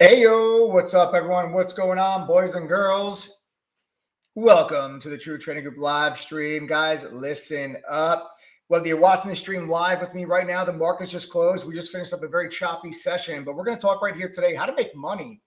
Hey yo, what's up, everyone? What's going on, boys and girls? Welcome to the True Trading Group live stream. Guys, listen up. Whether you're watching the stream live with me right now, the market's just closed. We just finished up a very choppy session, but we're going to talk right here today how to make money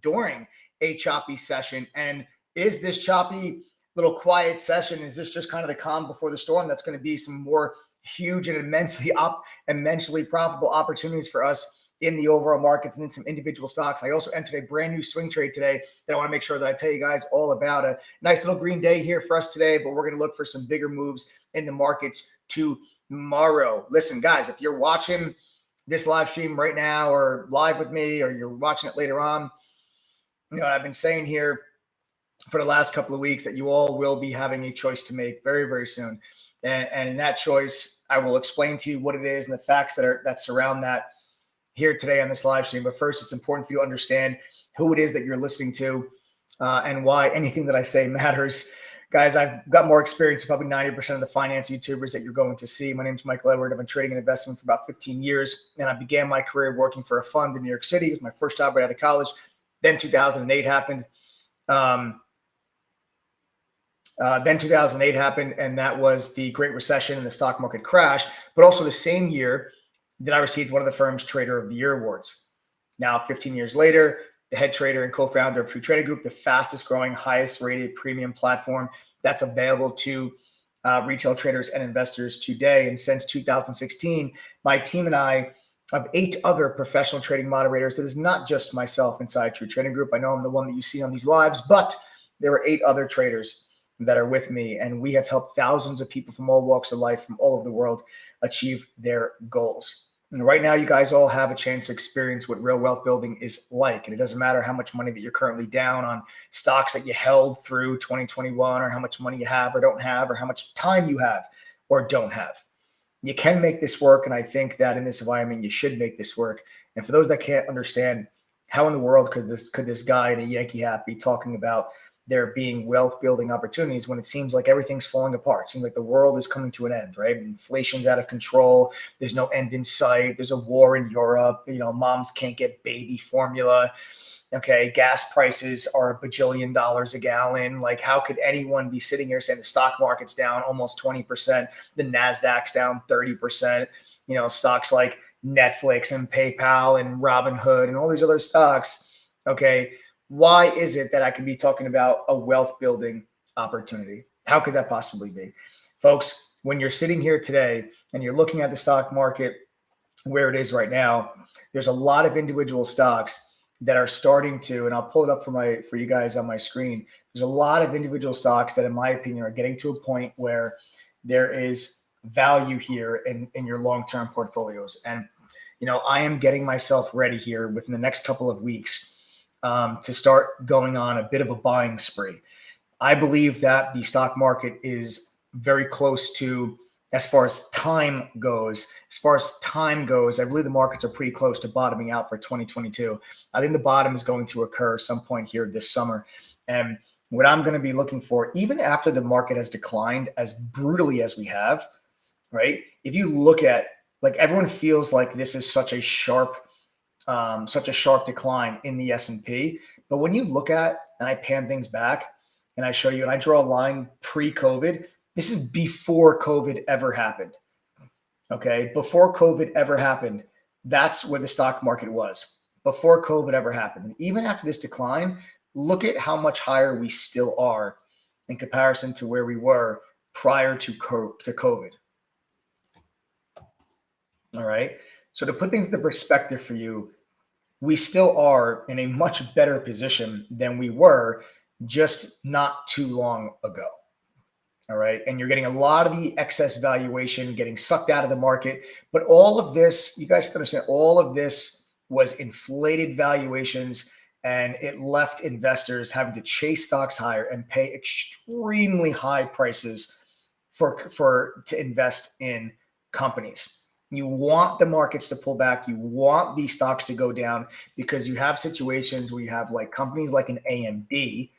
during a choppy session. And is this choppy little quiet session, is this just kind of the calm before the storm that's going to be some more huge and immensely profitable opportunities for us in the overall markets and in some individual stocks? I also entered a brand new swing trade today that I want to make sure that I tell you guys all about. A nice little green day here for us today, but we're going to look for some bigger moves in the markets tomorrow. Listen, guys, if you're watching this live stream right now or live with me, or you're watching it later on, you know, I've been saying here for the last couple of weeks that you all will be having a choice to make very, very soon. And in that choice, I will explain to you what it is and the facts that surround that here today on this live stream. But first, it's important for you to understand who it is that you're listening to and why anything that I say matters. Guys, I've got more experience than probably 90% of the finance YouTubers that you're going to see. My name is Michael Edward. I've been trading and investing for about 15 years, and I began my career working for a fund in New York City. It was my first job right out of college. Then 2008 happened. Then 2008 happened, and that was the Great Recession and the stock market crash. But also the same year that I received one of the firm's Trader of the Year awards. Now, 15 years later, the head trader and co-founder of True Trading Group, the fastest growing, highest rated premium platform that's available to retail traders and investors today. And since 2016, my team and I of 8 other professional trading moderators, it is not just myself inside True Trading Group. I know I'm the one that you see on these lives, but there are 8 other traders that are with me, and we have helped thousands of people from all walks of life from all over the world achieve their goals. And right now, you guys all have a chance to experience what real wealth building is like. And it doesn't matter how much money that you're currently down on stocks that you held through 2021, or how much money you have or don't have, or how much time you have or don't have. You can make this work. And I think that in this environment, you should make this work. And for those that can't understand, how in the world could this guy in a Yankee hat be talking about there being wealth building opportunities when it seems like everything's falling apart? It seems like the world is coming to an end, right? Inflation's out of control. There's no end in sight. There's a war in Europe. You know, moms can't get baby formula. Okay, gas prices are $1 bajillion a gallon. Like, how could anyone be sitting here saying the stock market's down almost 20%, the NASDAQ's down 30%, you know, stocks like Netflix and PayPal and Robinhood and all these other stocks, okay, why is it that I could be talking about a wealth building opportunity? How could that possibly be? Folks, when you're sitting here today and you're looking at the stock market where it is right now, there's a lot of individual stocks that are starting to, and I'll pull it up for you guys on my screen. There's a lot of individual stocks that, in my opinion, are getting to a point where there is value here in your long-term portfolios. And, you know, I am getting myself ready here within the next couple of weeks to start going on a bit of a buying spree. I believe that the stock market is very close to, as far as time goes, I believe the markets are pretty close to bottoming out for 2022. I think the bottom is going to occur some point here this summer. And what I'm going to be looking for, even after the market has declined as brutally as we have, right? If you look at, like, everyone feels like this is such a sharp decline in the S&P. But when you look at, and I pan things back and I show you, and I draw a line pre-COVID, this is before COVID ever happened. Okay. Before COVID ever happened, that's where the stock market was before COVID ever happened. And even after this decline, look at how much higher we still are in comparison to where we were prior to COVID. All right. So to put things into perspective for you, we still are in a much better position than we were just not too long ago. All right. And you're getting a lot of the excess valuation getting sucked out of the market. But all of this, you guys have to understand, all of this was inflated valuations, and it left investors having to chase stocks higher and pay extremely high prices to invest in companies. You want the markets to pull back. You want these stocks to go down, because you have situations where you have like companies like an AMD,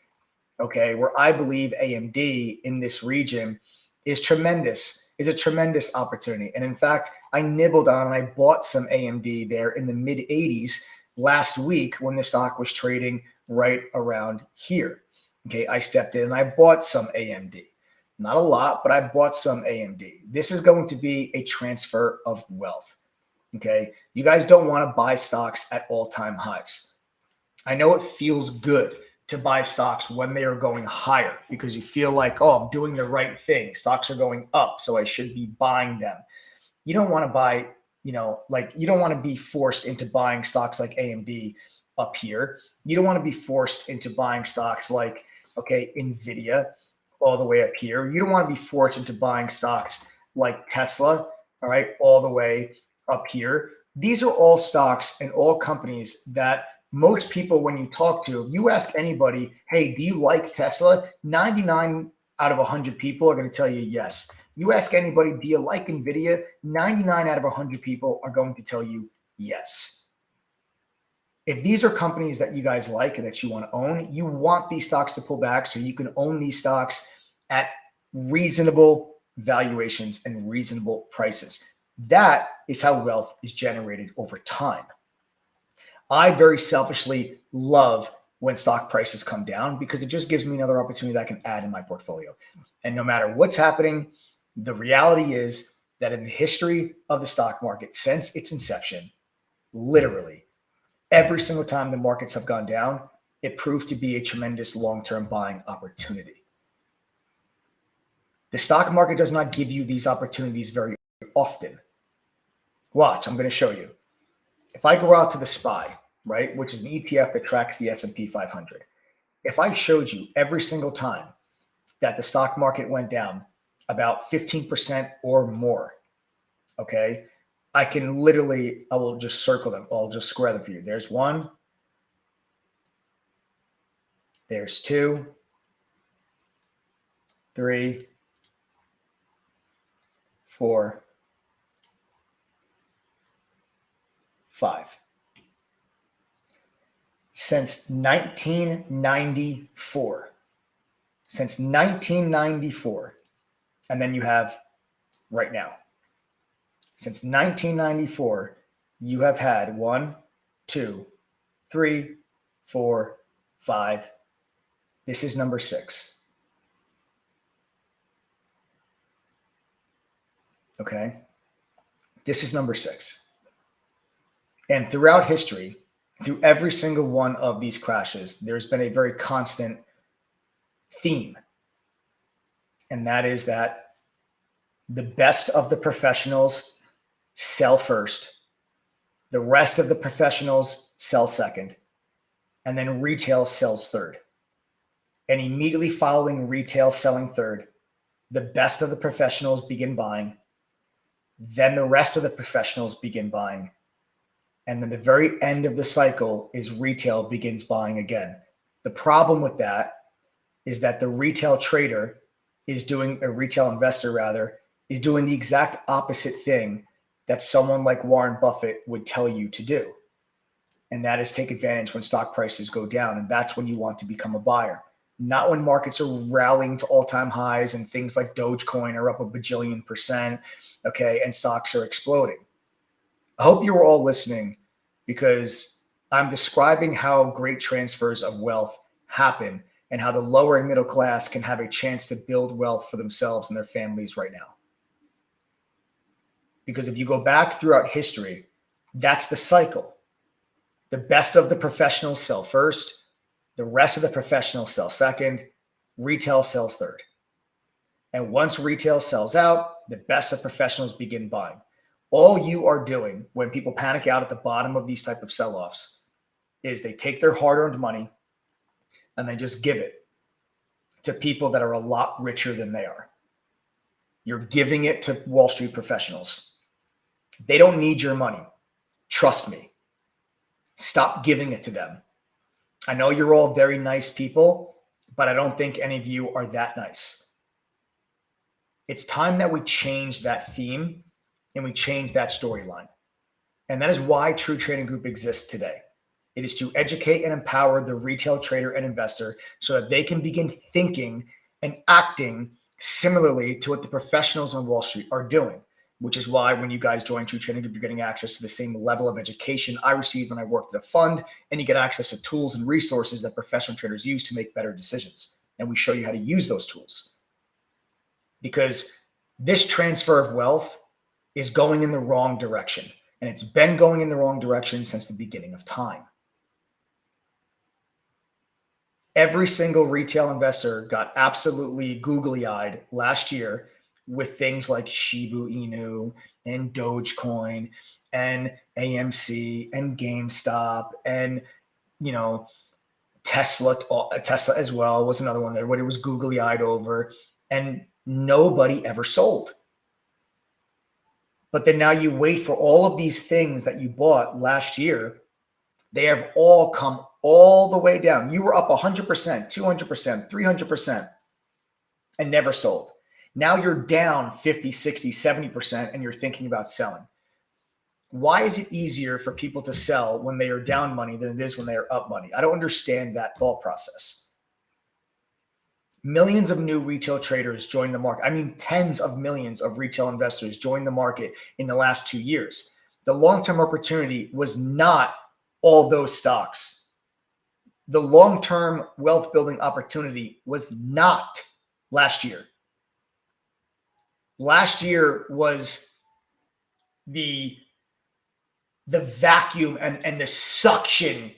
okay, where I believe AMD in this region is a tremendous opportunity. And in fact, I nibbled on and I bought some AMD there in the mid 80s last week when the stock was trading right around here. Okay, I stepped in and I bought some AMD. Not a lot, but I bought some AMD. This is going to be a transfer of wealth. Okay, you guys don't want to buy stocks at all-time highs. I know it feels good to buy stocks when they are going higher because you feel like, oh, I'm doing the right thing. Stocks are going up, so I should be buying them. You don't want to buy, you don't want to be forced into buying stocks like AMD up here. You don't want to be forced into buying stocks like, okay, Nvidia all the way up here. You don't want to be forced into buying stocks like Tesla, all right, all the way up here. These are all stocks and all companies that most people, when you talk to, you ask anybody, hey, do you like Tesla? 99 out of 100 people are going to tell you yes. You ask anybody, do you like Nvidia? 99 out of 100 people are going to tell you yes. If these are companies that you guys like and that you want to own, you want these stocks to pull back so you can own these stocks at reasonable valuations and reasonable prices. That is how wealth is generated over time. I very selfishly love when stock prices come down because it just gives me another opportunity that I can add in my portfolio. And no matter what's happening, the reality is that in the history of the stock market since its inception, literally every single time the markets have gone down, it proved to be a tremendous long-term buying opportunity. The stock market does not give you these opportunities very often. Watch, I'm going to show you. If I go out to the SPY, right, which is an ETF that tracks the S&P 500, if I showed you every single time that the stock market went down about 15% or more, okay, I will just circle them. I'll just square them for you. There's one. There's 2, 3, 4, 5. Since 1994. Since 1994. And then you have right now. Since 1994, you have had 1, 2, 3, 4, 5. This is number 6. Okay. This is number 6. And throughout history, through every single one of these crashes, there's been a very constant theme. And that is that the best of the professionals sell first, the rest of the professionals sell second, and then retail sells third. And immediately following retail selling third, the best of the professionals begin buying, then the rest of the professionals begin buying, and then the very end of the cycle is retail begins buying again. The problem with that is that the retail trader is doing, a retail investor rather, is doing the exact opposite thing that someone like Warren Buffett would tell you to do. And that is take advantage when stock prices go down. And that's when you want to become a buyer, not when markets are rallying to all-time highs and things like Dogecoin are up a bajillion %, okay, and stocks are exploding. I hope you were all listening because I'm describing how great transfers of wealth happen and how the lower and middle class can have a chance to build wealth for themselves and their families right now. Because if you go back throughout history, that's the cycle. The best of the professionals sell first, the rest of the professionals sell second, retail sells third. And once retail sells out, the best of professionals begin buying. All you are doing when people panic out at the bottom of these type of sell-offs is they take their hard-earned money and they just give it to people that are a lot richer than they are. You're giving it to Wall Street professionals. They don't need your money. Trust me. Stop giving it to them. I know you're all very nice people, but I don't think any of you are that nice. It's time that we change that theme and we change that storyline. And that is why True Trading Group exists today. It is to educate and empower the retail trader and investor so that they can begin thinking and acting similarly to what the professionals on Wall Street are doing. which is why when you guys join True Trading Group, you're getting access to the same level of education I received when I worked at a fund, and you get access to tools and resources that professional traders use to make better decisions. And we show you how to use those tools. Because this transfer of wealth is going in the wrong direction. And it's been going in the wrong direction since the beginning of time. Every single retail investor got absolutely googly-eyed last year with things like Shiba Inu and Dogecoin and AMC and GameStop and, Tesla as well was another one that everybody was googly-eyed over, and nobody ever sold. But then now you wait for all of these things that you bought last year. They have all come all the way down. You were up 100%, 200%, 300% and never sold. Now you're down 50, 60, 70% and you're thinking about selling. Why is it easier for people to sell when they are down money than it is when they are up money? I don't understand that thought process. Millions of new retail traders joined the market. I mean, tens of millions of retail investors joined the market in the last 2 years. The long-term opportunity was not all those stocks. The long-term wealth building opportunity was not last year. Last year was the vacuum and the suction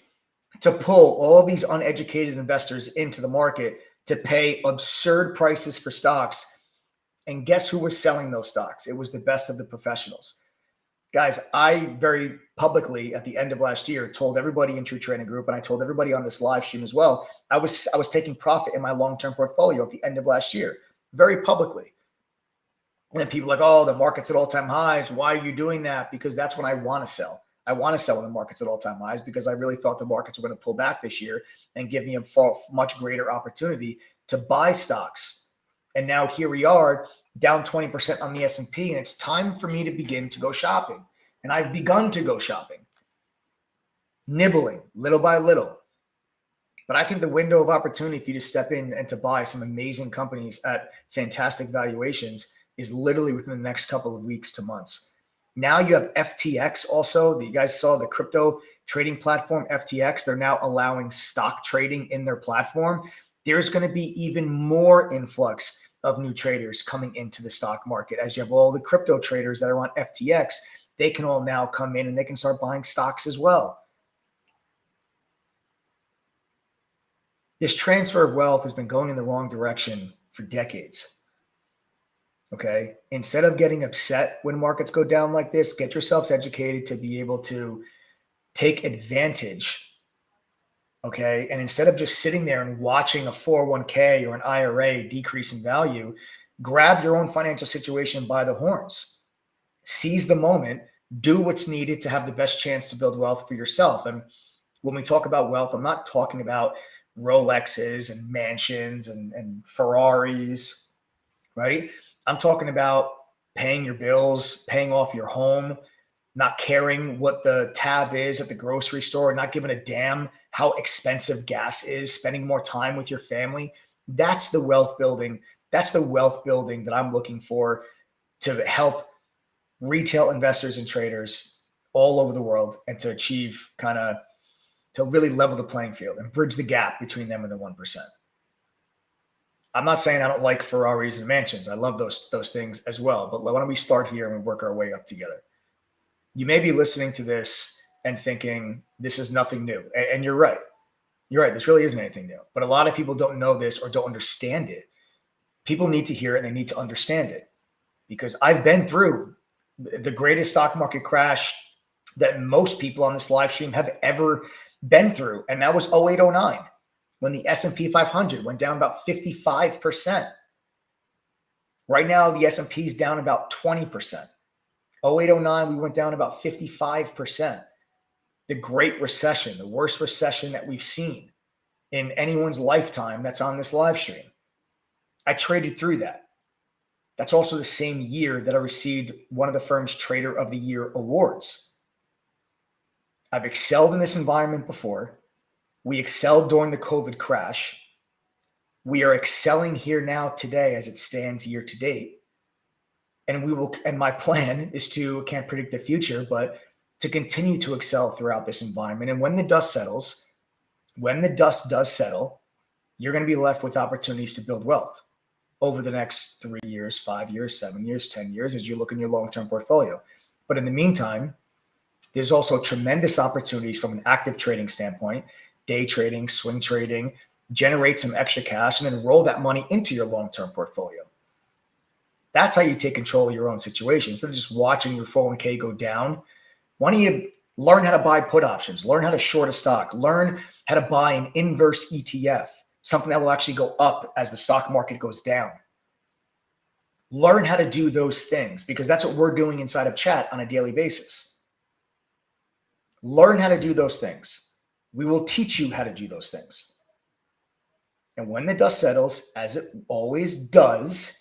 to pull all of these uneducated investors into the market to pay absurd prices for stocks. And guess who was selling those stocks? It was the best of the professionals. Guys, I very publicly at the end of last year told everybody in True Trading Group, and I told everybody on this live stream as well, I was taking profit in my long-term portfolio at the end of last year, very publicly. And then people are like, oh, the market's at all-time highs. Why are you doing that? Because that's when I want to sell. I want to sell when the market's at all-time highs because I really thought the markets were going to pull back this year and give me a much greater opportunity to buy stocks. And now here we are, down 20% on the S&P, and it's time for me to begin to go shopping. And I've begun to go shopping, nibbling little by little. But I think the window of opportunity for you to step in and to buy some amazing companies at fantastic valuations is literally within the next couple of weeks to months. Now you have FTX also. You guys saw the crypto trading platform FTX. They're now allowing stock trading in their platform. There's going to be even more influx of new traders coming into the stock market. As you have all the crypto traders that are on FTX, they can all now come in and they can start buying stocks as well. This transfer of wealth has been going in the wrong direction for decades. Okay. Instead of getting upset when markets go down like this, get yourselves educated to be able to take advantage. Okay. And instead of just sitting there and watching a 401k or an IRA decrease in value, grab your own financial situation by the horns. Seize the moment, do what's needed to have the best chance to build wealth for yourself. And when we talk about wealth, I'm not talking about Rolexes and mansions and Ferraris, right? I'm talking about paying your bills, paying off your home, not caring what the tab is at the grocery store, not giving a damn how expensive gas is, spending more time with your family. That's the wealth building. That's the wealth building that I'm looking for to help retail investors and traders all over the world and to achieve to really level the playing field and bridge the gap between them and the 1%. I'm not saying I don't like Ferraris and mansions. I love those things as well. But why don't we start here and we work our way up together? You may be listening to this and thinking this is nothing new. And you're right. You're right. This really isn't anything new. But a lot of people don't know this or don't understand it. People need to hear it and they need to understand it. Because I've been through the greatest stock market crash that most people on this live stream have ever been through. And that was 0809. When the S&P 500 went down about 55%. Right now, the S&P is down about 20%. 0809, we went down about 55%. The Great Recession, the worst recession that we've seen in anyone's lifetime that's on this live stream. I traded through that. That's also the same year that I received one of the firm's Trader of the Year awards. I've excelled in this environment before. We excelled during the COVID crash. We are excelling here now today as it stands year to date. And we will, and my plan is to, can't predict the future, but to continue to excel throughout this environment. And when the dust settles, when the dust does settle, you're going to be left with opportunities to build wealth over the next 3 years, 5 years, 7 years, 10 years as you look in your long-term portfolio. But in the meantime, there's also tremendous opportunities from an active trading standpoint, day trading, swing trading, generate some extra cash, and then roll that money into your long-term portfolio. That's how you take control of your own situation. Instead of just watching your 401k go down, why don't you learn how to buy put options, learn how to short a stock, learn how to buy an inverse ETF, something that will actually go up as the stock market goes down. Learn how to do those things, because that's what we're doing inside of chat on a daily basis. Learn how to do those things. We will teach you how to do those things. And when the dust settles, as it always does,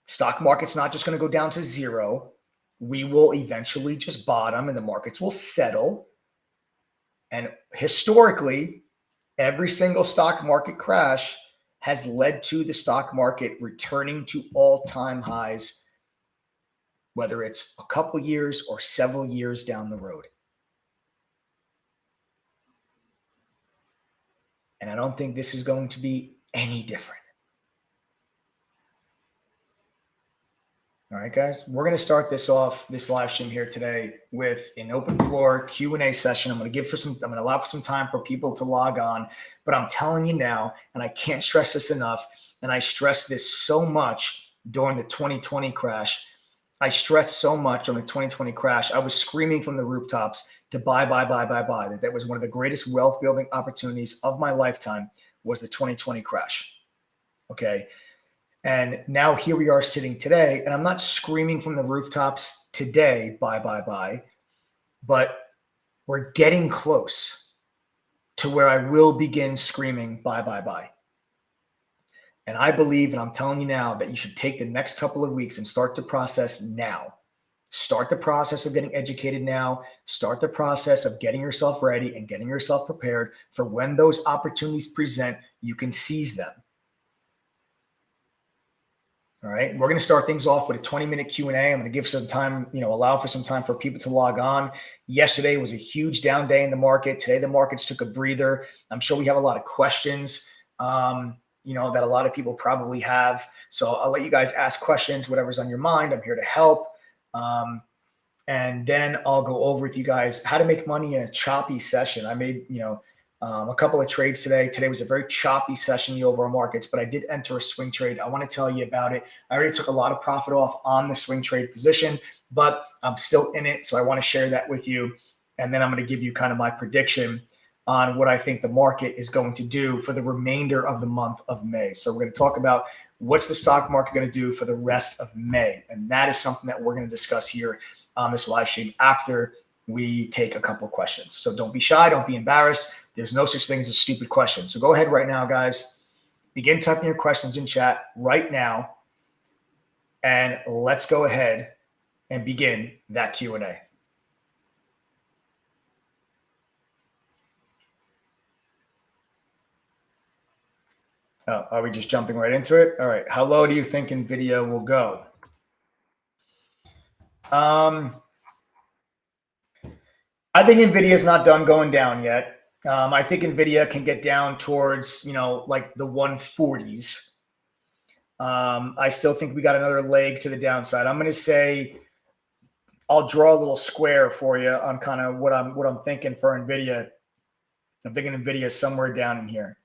stock market's not just going to go down to zero. We will eventually just bottom and the markets will settle. And historically, every single stock market crash has led to the stock market returning to all-time highs, whether it's a couple years or several years down the road. And I don't think this is going to be any different. All right, guys, we're going to start this off, this live stream here today, with an open floor Q&A session. I'm going to allow for some time for people to log on, but I'm telling you now, and I can't stress this enough, and I stressed this so much during the 2020 crash. I stressed so much on the 2020 crash. I was screaming from the rooftops to buy. That was one of the greatest wealth building opportunities of my lifetime, was the 2020 crash. Okay. And now here we are sitting today, and I'm not screaming from the rooftops today, buy, but we're getting close to where I will begin screaming buy. And I believe, and I'm telling you now, that you should take the next couple of weeks and start the process now. Start the process of getting educated now. Start the process of getting yourself ready and getting yourself prepared for when those opportunities present, you can seize them. All right, we're going to start things off with a 20-minute Q&A. I'm going to give some time, allow for some time for people to log on. Yesterday was a huge down day in the market. Today, the markets took a breather. I'm sure we have a lot of questions, that a lot of people probably have. So I'll let you guys ask questions, whatever's on your mind. I'm here to help. And then I'll go over with you guys how to make money in a choppy session. I made, a couple of trades today. Today was a very choppy session in the overall markets, but I did enter a swing trade. I want to tell you about it. I already took a lot of profit off on the swing trade position, but I'm still in it. So I want to share that with you. And then I'm going to give you kind of my prediction on what I think the market is going to do for the remainder of the month of May. So we're going to talk about what's the stock market going to do for the rest of May. And that is something that we're going to discuss here on this live stream after we take a couple of questions. So don't be shy. Don't be embarrassed. There's no such thing as a stupid question. So go ahead right now, guys. Begin typing your questions in chat right now. And let's go ahead and begin that Q&A. Oh, are we just jumping right into it? All right. How low do you think NVIDIA will go? I think NVIDIA is not done going down yet. I think NVIDIA can get down towards, like the 140s. I still think we got another leg to the downside. I'm going to say I'll draw a little square for you on kind of what I'm thinking for NVIDIA. I'm thinking NVIDIA is somewhere down in here.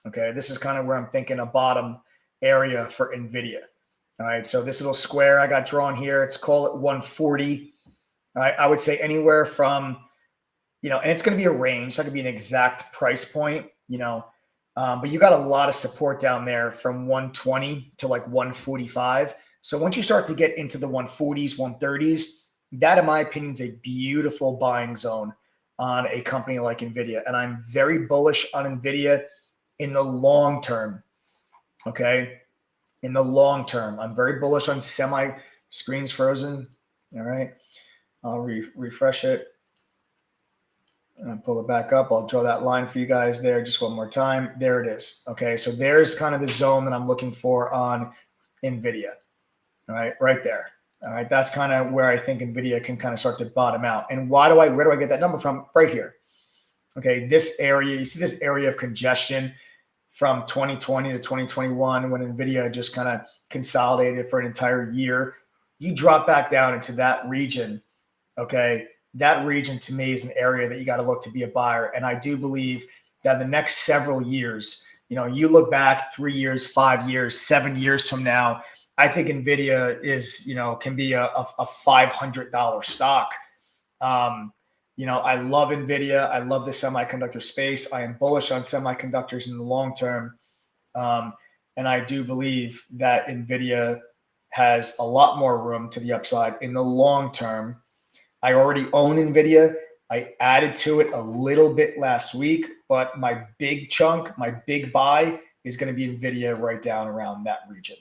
Okay, this is kind of where I'm thinking a bottom area for NVIDIA. All right, so this little square I got drawn here, let's call it 140. All right, I would say anywhere from, and it's going to be a range. It's not going to be an exact price point, but you got a lot of support down there from 120 to like 145. So once you start to get into the 140s, 130s, that, in my opinion, is a beautiful buying zone on a company like NVIDIA. And I'm very bullish on NVIDIA in the long term. Okay. In the long term, I'm very bullish on screens frozen. All right. I'll refresh it and pull it back up. I'll draw that line for you guys there just one more time. There it is. Okay. So there's kind of the zone that I'm looking for on NVIDIA. All right, right there. All right, that's kind of where I think NVIDIA can kind of start to bottom out. And where do I get that number from? Right here. Okay, this area, you see this area of congestion from 2020 to 2021 when NVIDIA just kind of consolidated for an entire year. You drop back down into that region, okay? That region to me is an area that you got to look to be a buyer. And I do believe that the next several years, you look back 3 years, 5 years, 7 years from now, I think NVIDIA can be a $500 stock. I love NVIDIA. I love the semiconductor space. I am bullish on semiconductors in the long term. And I do believe that NVIDIA has a lot more room to the upside in the long term. I already own NVIDIA. I added to it a little bit last week, but my big chunk, my big buy is going to be NVIDIA right down around that region.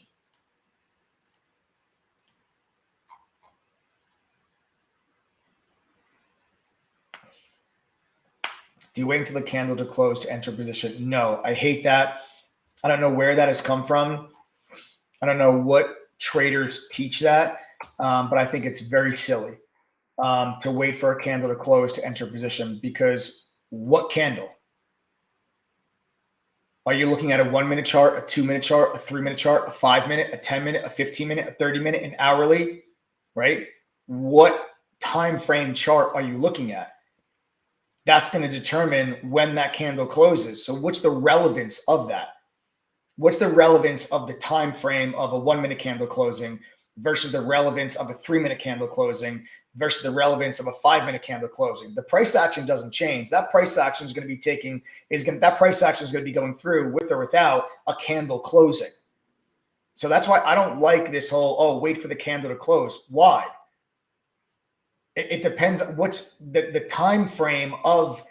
Do you wait until the candle to close to enter position? No, I hate that. I don't know where that has come from. I don't know what traders teach that, but I think it's very silly to wait for a candle to close to enter position, because what candle? Are you looking at a 1 minute chart, a 2 minute chart, a 3 minute chart, a 5 minute, a 10 minute, a 15 minute, a 30 minute, an hourly, right? What time frame chart are you looking at? That's going to determine when that candle closes. So what's the relevance of that? What's the relevance of the time frame of a 1 minute candle closing versus the relevance of a 3 minute candle closing versus the relevance of a 5 minute candle closing? The price action doesn't change. That price action is going to be that price action is going to be going through with or without a candle closing. So that's why I don't like this whole, wait for the candle to close. Why? It depends on what's the time frame of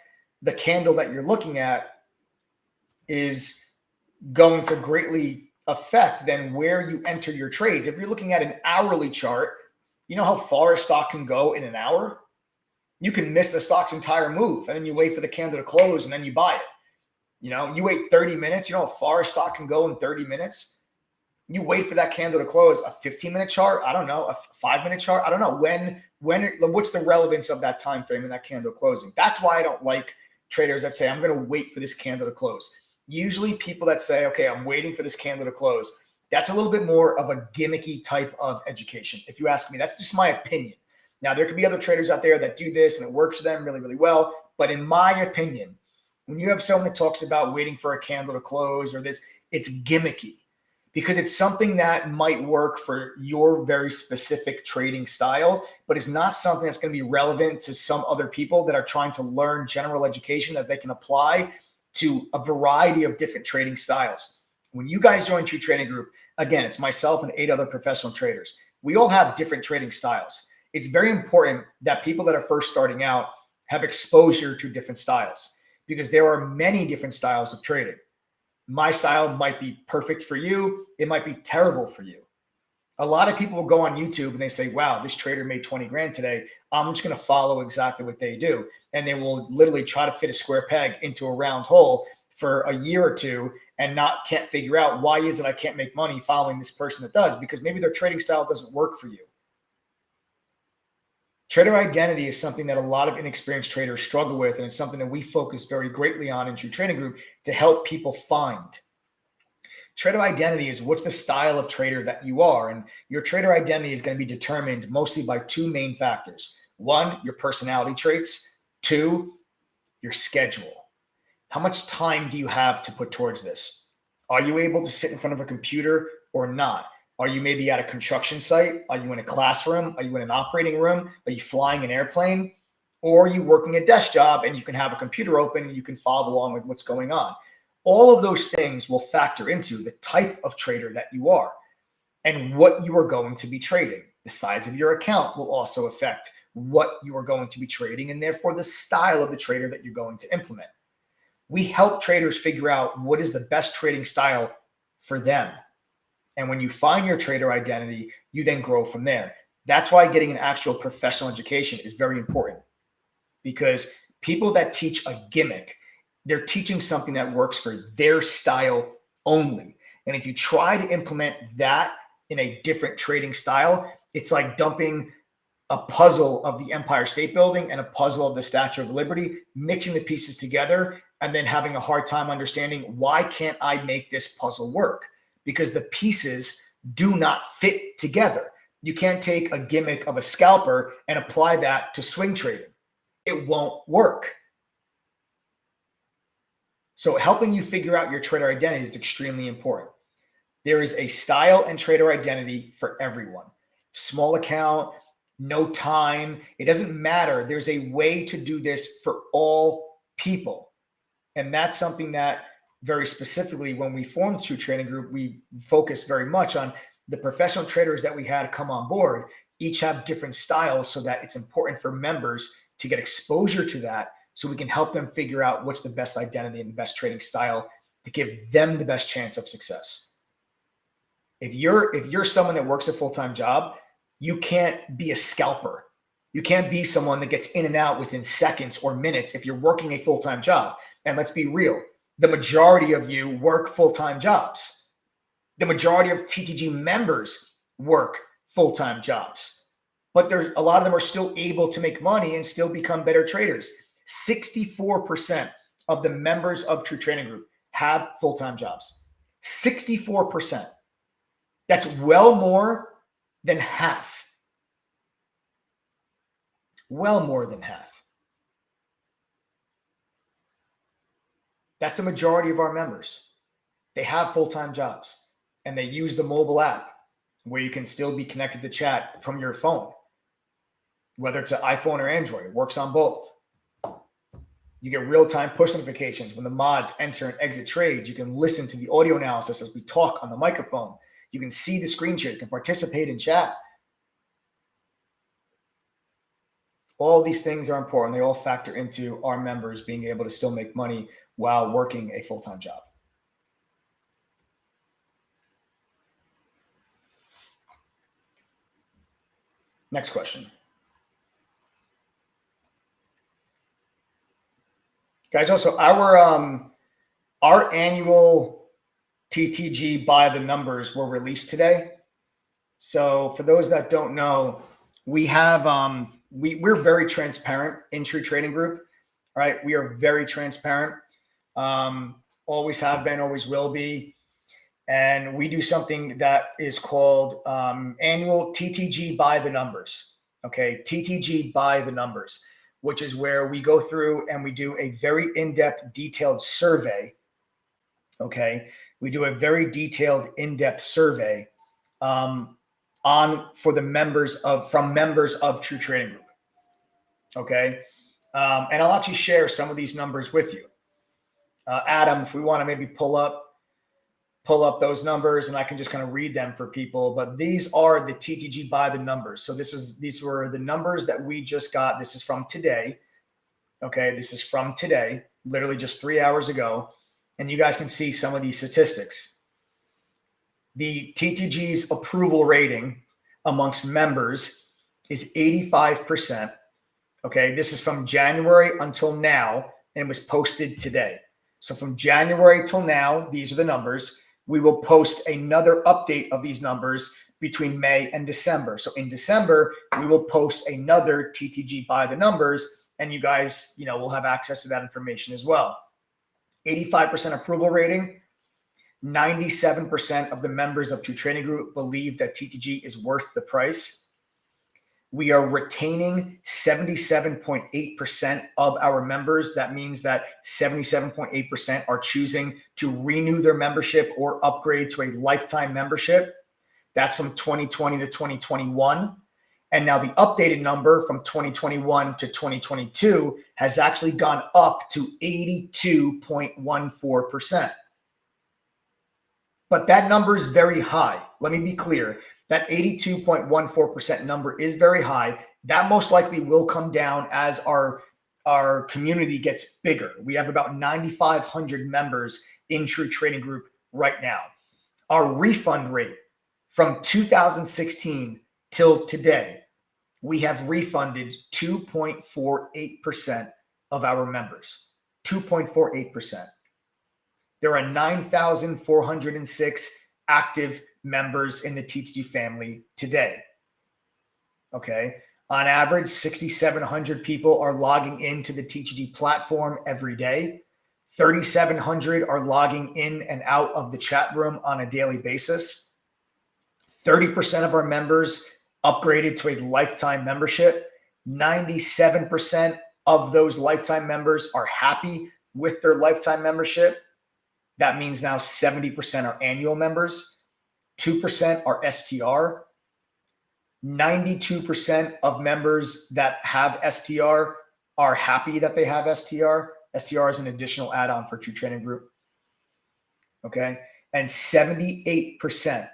the candle that you're looking at is going to greatly affect then where you enter your trades. If you're looking at an hourly chart, you know how far a stock can go in an hour? You can miss the stock's entire move, and then you wait for the candle to close and then you buy it. You wait 30 minutes, you know how far a stock can go in 30 minutes? You wait for that candle to close. A 15-minute chart, I don't know. A 5-minute chart, I don't know. What's the relevance of that time frame in that candle closing? That's why I don't like traders that say, I'm going to wait for this candle to close. Usually people that say, okay, I'm waiting for this candle to close, that's a little bit more of a gimmicky type of education. If you ask me, that's just my opinion. Now, there could be other traders out there that do this and it works for them really, really well. But in my opinion, when you have someone that talks about waiting for a candle to close or this, it's gimmicky, because it's something that might work for your very specific trading style, but it's not something that's going to be relevant to some other people that are trying to learn general education that they can apply to a variety of different trading styles. When you guys join True Trading Group, again, it's myself and 8 other professional traders. We all have different trading styles. It's very important that people that are first starting out have exposure to different styles, because there are many different styles of trading. My style might be perfect for you. It might be terrible for you. A lot of people will go on YouTube and they say, wow, this trader made 20 grand today. I'm just going to follow exactly what they do. And they will literally try to fit a square peg into a round hole for a year or two and can't figure out, why is it I can't make money following this person that does? Because maybe their trading style doesn't work for you. Trader identity is something that a lot of inexperienced traders struggle with, and it's something that we focus very greatly on in True Trading Group to help people find. Trader identity is what's the style of trader that you are, and your trader identity is going to be determined mostly by 2 main factors. 1, your personality traits. 2, your schedule. How much time do you have to put towards this? Are you able to sit in front of a computer or not? Are you maybe at a construction site? Are you in a classroom? Are you in an operating room? Are you flying an airplane? Or are you working a desk job and you can have a computer open and you can follow along with what's going on? All of those things will factor into the type of trader that you are and what you are going to be trading. The size of your account will also affect what you are going to be trading, and therefore the style of the trader that you're going to implement. We help traders figure out what is the best trading style for them. And when you find your trader identity, you then grow from there. That's why getting an actual professional education is very important, because people that teach a gimmick, they're teaching something that works for their style only. And if you try to implement that in a different trading style. It's like dumping a puzzle of the Empire State Building and a puzzle of the Statue of Liberty, mixing the pieces together, and then having a hard time understanding, why can't I make this puzzle work? Because the pieces do not fit together. You can't take a gimmick of a scalper and apply that to swing trading. It won't work. So helping you figure out your trader identity is extremely important. There is a style and trader identity for everyone. Small account, no time, it doesn't matter. There's a way to do this for all people. And that's something that very specifically, when we formed the True Trading Group, we focused very much on the professional traders that we had come on board. Each have different styles, so that it's important for members to get exposure to that, so we can help them figure out what's the best identity and the best trading style to give them the best chance of success. If you're someone that works a full-time job, you can't be a scalper. You can't be someone that gets in and out within seconds or minutes if you're working a full-time job. And let's be real, the majority of you work full-time jobs. The majority of TTG members work full-time jobs. But there's a lot of them are still able to make money and still become better traders. 64% of the members of True Trading Group have full-time jobs. 64%. That's well more than half. Well more than half. That's the majority of our members. They have full-time jobs and they use the mobile app where you can still be connected to chat from your phone. Whether it's an iPhone or Android, it works on both. You get real-time push notifications when the mods enter and exit trades. You can listen to the audio analysis as we talk on the microphone. You can see the screen share. You can participate in chat. All these things are important. They all factor into our members being able to still make money while working a full-time job. Next question. Guys, also our annual TTG by the numbers were released today. So for those that don't know, we have we're very transparent in True Trading Group. All right, we are very transparent. Always have been, always will be. And we do something that is called annual TTG by the numbers. Okay, TTG by the numbers, which is where we go through and we do a very in-depth, detailed survey. Okay, we do a very detailed, in-depth survey for the members of True Trading Group. Okay, and I'll actually share some of these numbers with you. Adam, if we want to maybe pull up those numbers and I can just kind of read them for people, but these are the TTG by the numbers. So these were the numbers that we just got. This is from today. Okay, this is from today, literally just 3 hours ago. And you guys can see some of these statistics. The TTG's approval rating amongst members is 85%. Okay, this is from January until now, and it was posted today. So from January till now, these are the numbers. We will post another update of these numbers between May and December. So in December, we will post another TTG by the numbers, and you guys, will have access to that information as well. 85% approval rating. 97% of the members of True Trading Group believe that TTG is worth the price. We are retaining 77.8% of our members. That means that 77.8% are choosing to renew their membership or upgrade to a lifetime membership. That's from 2020 to 2021. And now the updated number from 2021 to 2022 has actually gone up to 82.14%. But that number is very high. Let me be clear. That 82.14% number is very high. That most likely will come down as our community gets bigger. We have about 9,500 members in True Trading Group right now. Our refund rate from 2016 till today, we have refunded 2.48% of our members. 2.48%. There are 9,406 active members in the TTG family today. Okay. On average, 6,700 people are logging into the TTG platform every day. 3,700 are logging in and out of the chat room on a daily basis. 30% of our members upgraded to a lifetime membership. 97% of those lifetime members are happy with their lifetime membership. That means now 70% are annual members. 2% are STR. 92% of members that have STR are happy that they have STR. STR is an additional add-on for True Trading Group. Okay. And 78%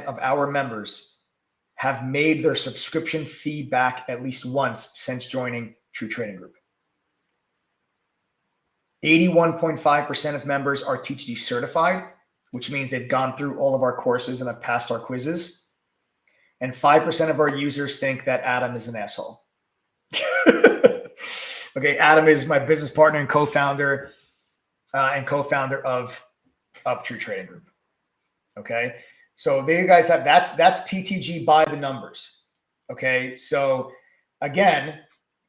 of our members have made their subscription fee back at least once since joining True Trading Group. 81.5% of members are TTG certified, which means they've gone through all of our courses and have passed our quizzes. And 5% of our users think that Adam is an asshole. Okay, Adam is my business partner and co-founder of True Trading Group. Okay, so there you guys have, that's TTG by the numbers. Okay, so again,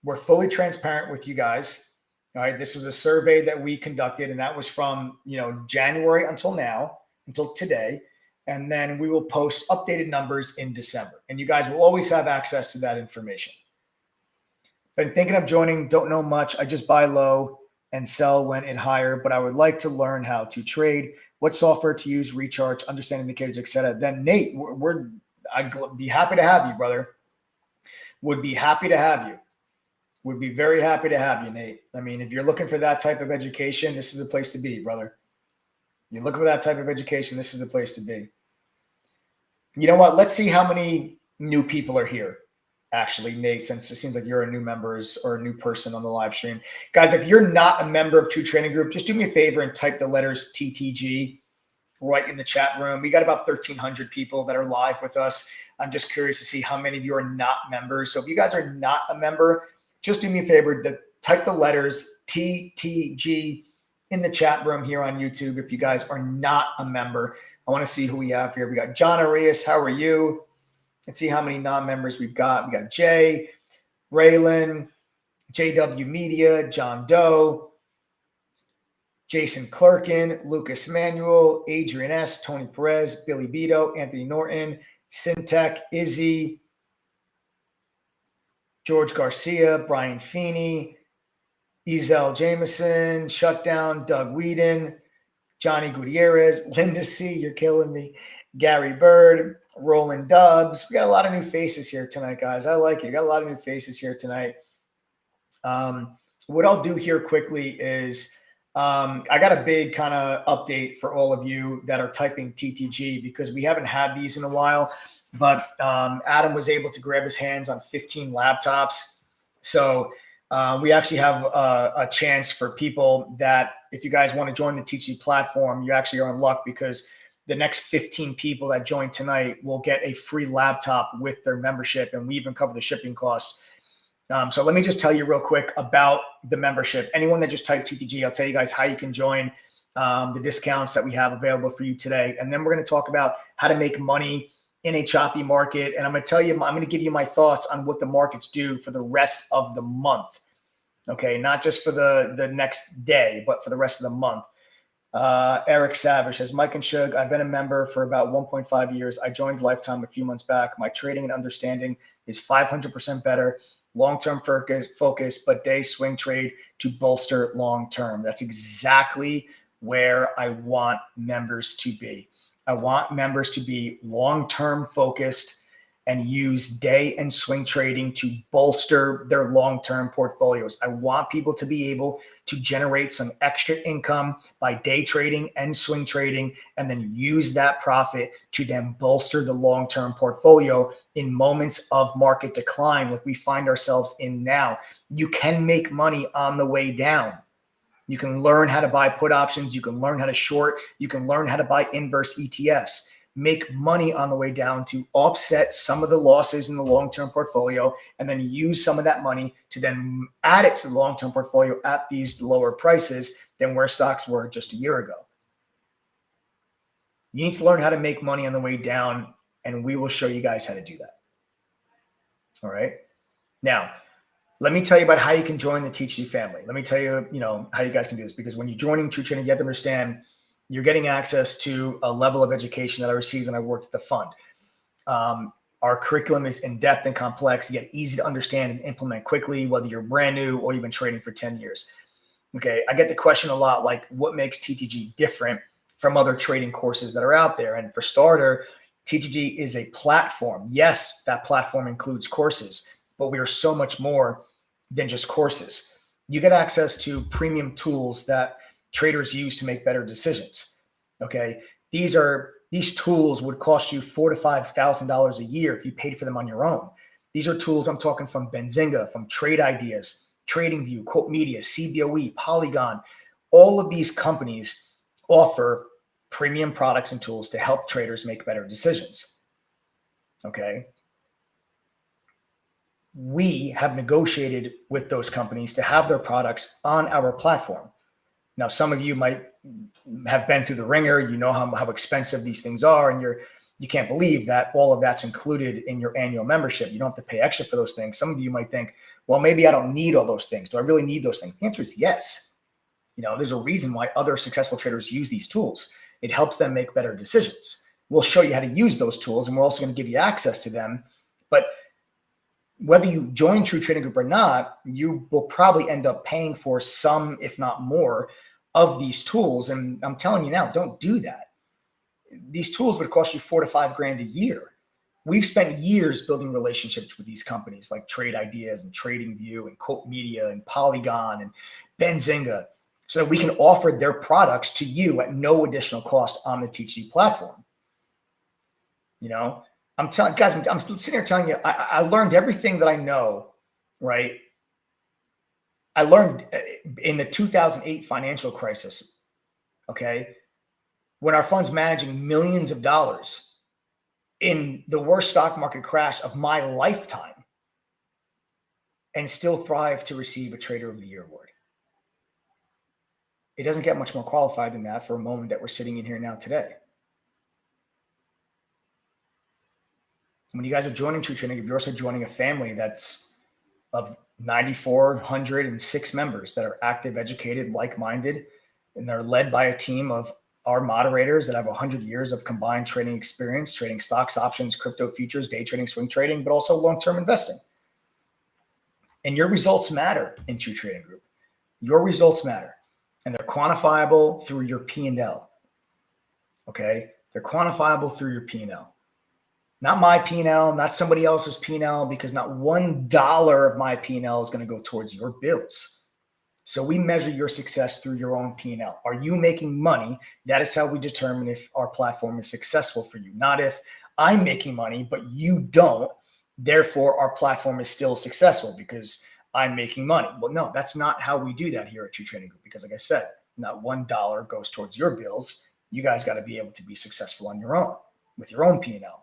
we're fully transparent with you guys. All right, this was a survey that we conducted, and that was from January until now, until today, and then we will post updated numbers in December, and you guys will always have access to that information. Been thinking of joining, don't know much. I just buy low and sell when it higher, but I would like to learn how to trade, what software to use, recharge, understand indicators, etc. Then Nate, I'd be happy to have you, brother. Would be happy to have you. Would be very happy to have you, Nate. I mean, if you're looking for that type of education, this is the place to be, brother. You're looking for that type of education, this is the place to be. You know what? Let's see how many new people are here. Actually, Nate, since it seems like you're a new member or a new person on the live stream. Guys, if you're not a member of True Trading Group, just do me a favor and type the letters TTG right in the chat room. We got about 1,300 people that are live with us. I'm just curious to see how many of you are not members. So if you guys are not a member, just do me a favor, type the letters TTG in the chat room here on YouTube. If you guys are not a member, I want to see who we have here. We got John Arias. How are you? Let's see how many non-members we've got. We got Jay, Raylan, JW Media, John Doe, Jason Clerkin, Lucas Manuel, Adrian S., Tony Perez, Billy Beto, Anthony Norton, Syntech, Izzy, George Garcia, Brian Feeney, Ezel Jameson, Shutdown, Doug Whedon, Johnny Gutierrez, Linda C., you're killing me, Gary Bird, Roland Dubs. We got a lot of new faces here tonight, guys. I like it. We got a lot of new faces here tonight. What I'll do here quickly is I got a big kind of update for all of you that are typing TTG because we haven't had these in a while. But Adam was able to grab his hands on 15 laptops. So we actually have a chance for people that if you guys want to join the TTG platform, you actually are in luck because the next 15 people that join tonight will get a free laptop with their membership, and we even cover the shipping costs. So let me just tell you real quick about the membership. Anyone that just typed TTG, I'll tell you guys how you can join, the discounts that we have available for you today. And then we're going to talk about how to make money in a choppy market. And I'm going to tell you, I'm going to give you my thoughts on what the markets do for the rest of the month. Okay, not just for the next day, but for the rest of the month. Eric Savage says, Mike and Shug, I've been a member for about 1.5 years. I joined Lifetime a few months back. My trading and understanding is 500% better. Long-term focus, but day swing trade to bolster long-term. That's exactly where I want members to be. I want members to be long-term focused and use day and swing trading to bolster their long-term portfolios. I want people to be able to generate some extra income by day trading and swing trading, and then use that profit to then bolster the long-term portfolio in moments of market decline like we find ourselves in now. You can make money on the way down. You can learn how to buy put options. You can learn how to short. You can learn how to buy inverse ETFs. Make money on the way down to offset some of the losses in the long-term portfolio, and then use some of that money to then add it to the long-term portfolio at these lower prices than where stocks were just a year ago. You need to learn how to make money on the way down, and we will show you guys how to do that. All right. Now, let me tell you about how you can join the THC family. Let me tell you, how you guys can do this, because when you're joining True Trading, you have to understand you're getting access to a level of education that I received when I worked at the fund. Our curriculum is in-depth and complex, yet easy to understand and implement quickly, whether you're brand new or you've been trading for 10 years. Okay, I get the question a lot, like what makes TTG different from other trading courses that are out there? And for starter, TTG is a platform. Yes, that platform includes courses, but we are so much more than just courses. You get access to premium tools that traders use to make better decisions. Okay, these tools would cost you $4,000 to $5,000 a year if you paid for them on your own. These are tools I'm talking from Benzinga, from Trade Ideas, TradingView, Quote Media, CBOE, Polygon. All of these companies offer premium products and tools to help traders make better decisions. Okay. We have negotiated with those companies to have their products on our platform. Now, some of you might have been through the ringer. You know how expensive these things are, and you can't believe that all of that's included in your annual membership. You don't have to pay extra for those things. Some of you might think, well, maybe I don't need all those things. Do I really need those things? The answer is yes. There's a reason why other successful traders use these tools. It helps them make better decisions. We'll show you how to use those tools, and we're also going to give you access to them. But whether you join True Trading Group or not, you will probably end up paying for some, if not more, of these tools. And I'm telling you now, don't do that. These tools would cost you $4,000 to $5,000 a year. We've spent years building relationships with these companies like Trade Ideas and TradingView and Quote Media and Polygon and Benzinga, so that we can offer their products to you at no additional cost on the THC platform. I'm telling guys, I'm sitting here telling you, I learned everything that I know, right? I learned in the 2008 financial crisis, okay, when our fund's managing millions of dollars in the worst stock market crash of my lifetime, and still thrive to receive a Trader of the Year award. It doesn't get much more qualified than that for a moment that we're sitting in here now today. When you guys are joining True Trading, you're also joining a family that's of 9,406 members that are active, educated, like-minded, and they're led by a team of our moderators that have 100 years of combined trading experience, trading stocks, options, crypto futures, day trading, swing trading, but also long-term investing. And your results matter in True Trading Group. Your results matter, and they're quantifiable through your P&L. Okay? They're quantifiable through your P&L. Not my P&L, not somebody else's P&L, because not $1 of my P&L is going to go towards your bills. So we measure your success through your own P&L. Are you making money? That is how we determine if our platform is successful for you. Not if I'm making money, but you don't. Therefore, our platform is still successful because I'm making money. Well, no, that's not how we do that here at True Trading Group. Because like I said, not $1 goes towards your bills. You guys got to be able to be successful on your own with your own P&L.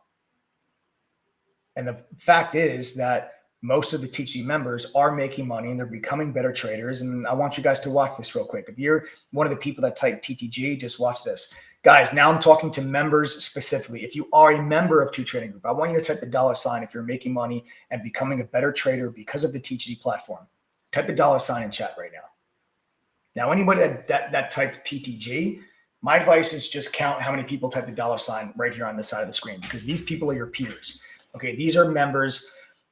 And the fact is that most of the THC members are making money and they're becoming better traders. And I want you guys to watch this real quick. If you're one of the people that type TTG, just watch this. Guys, now I'm talking to members specifically. If you are a member of True Trading Group, I want you to type the $ if you're making money and becoming a better trader because of the TTG platform. Type the $ in chat right now. Now, anybody that typed TTG, my advice is just count how many people type the $ right here on this side of the screen, because these people are your peers. Okay, these are members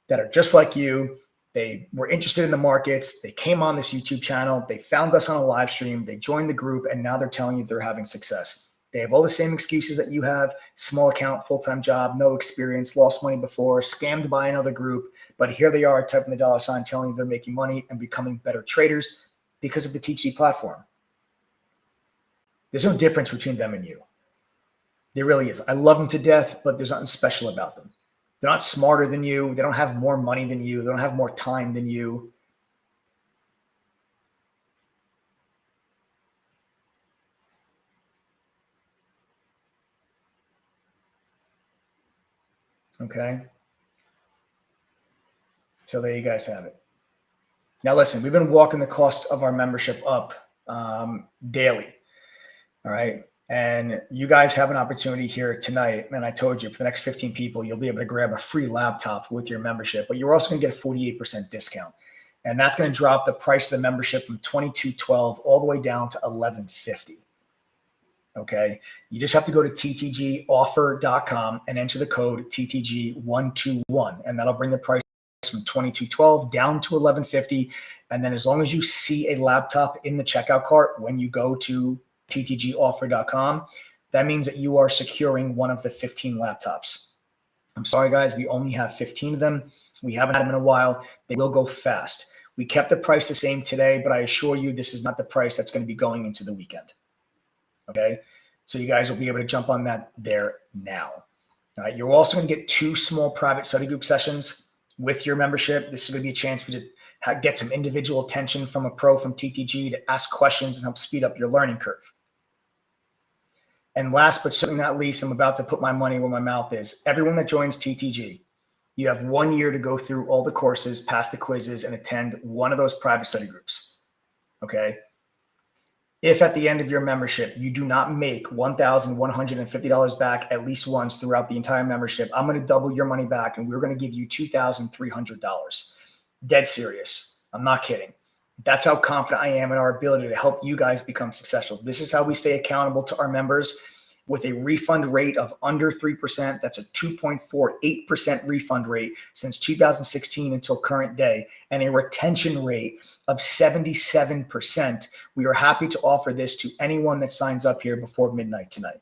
that are just like you. They were interested in the markets. They came on this YouTube channel. They found us on a live stream. They joined the group, and now they're telling you they're having success. They have all the same excuses that you have: small account, full-time job, no experience, lost money before, scammed by another group. But here they are typing the $ telling you they're making money and becoming better traders because of the TG platform. There's no difference between them and you. There really is. I love them to death, but there's nothing special about them. They're not smarter than you. They don't have more money than you. They don't have more time than you. Okay. So there you guys have it. Now listen, we've been walking the cost of our membership up daily. All right. And you guys have an opportunity here tonight. And I told you, for the next 15 people, you'll be able to grab a free laptop with your membership, but you're also going to get a 48% discount. And that's going to drop the price of the membership from $22.12 all the way down to $11.50. Okay. You just have to go to ttgoffer.com and enter the code TTG121, and that'll bring the price from $22.12 down to $11.50. And then as long as you see a laptop in the checkout cart when you go to ttgoffer.com, that means that you are securing one of the 15 laptops. I'm sorry, guys, we only have 15 of them. We haven't had them in a while. They will go fast. We kept the price the same today, but I assure you this is not the price that's going to be going into the weekend. Okay, so you guys will be able to jump on that there now. All right, you're also going to get 2 small private study group sessions with your membership. This is going to be a chance for you to get some individual attention from a pro from TTG to ask questions and help speed up your learning curve. And last but certainly not least, I'm about to put my money where my mouth is. Everyone that joins TTG, you have 1 year to go through all the courses, pass the quizzes, and attend one of those private study groups. Okay. If at the end of your membership, you do not make $1,150 back at least once throughout the entire membership, I'm going to double your money back and we're going to give you $2,300. Dead serious. I'm not kidding. That's how confident I am in our ability to help you guys become successful. This is how we stay accountable to our members with a refund rate of under 3%. That's a 2.48% refund rate since 2016 until current day, and a retention rate of 77%. We are happy to offer this to anyone that signs up here before midnight tonight.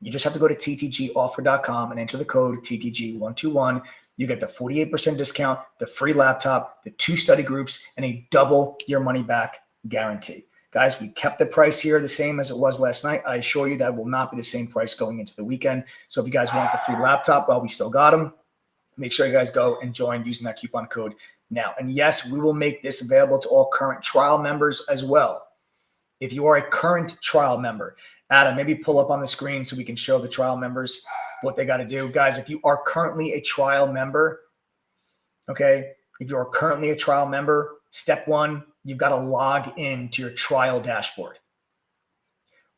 You just have to go to ttgoffer.com and enter the code TTG121. You get the 48% discount, the free laptop, the 2 study groups, and a double your money back guarantee. Guys, we kept the price here the same as it was last night. I assure you that will not be the same price going into the weekend. So if you guys want the free laptop while we still got them, make sure you guys go and join using that coupon code now. And yes, we will make this available to all current trial members as well. If you are a current trial member, Adam, maybe pull up on the screen so we can show the trial members what they got to do. Guys, if you are currently a trial member, okay, if you are currently a trial member, step 1, you've got to log into your trial dashboard.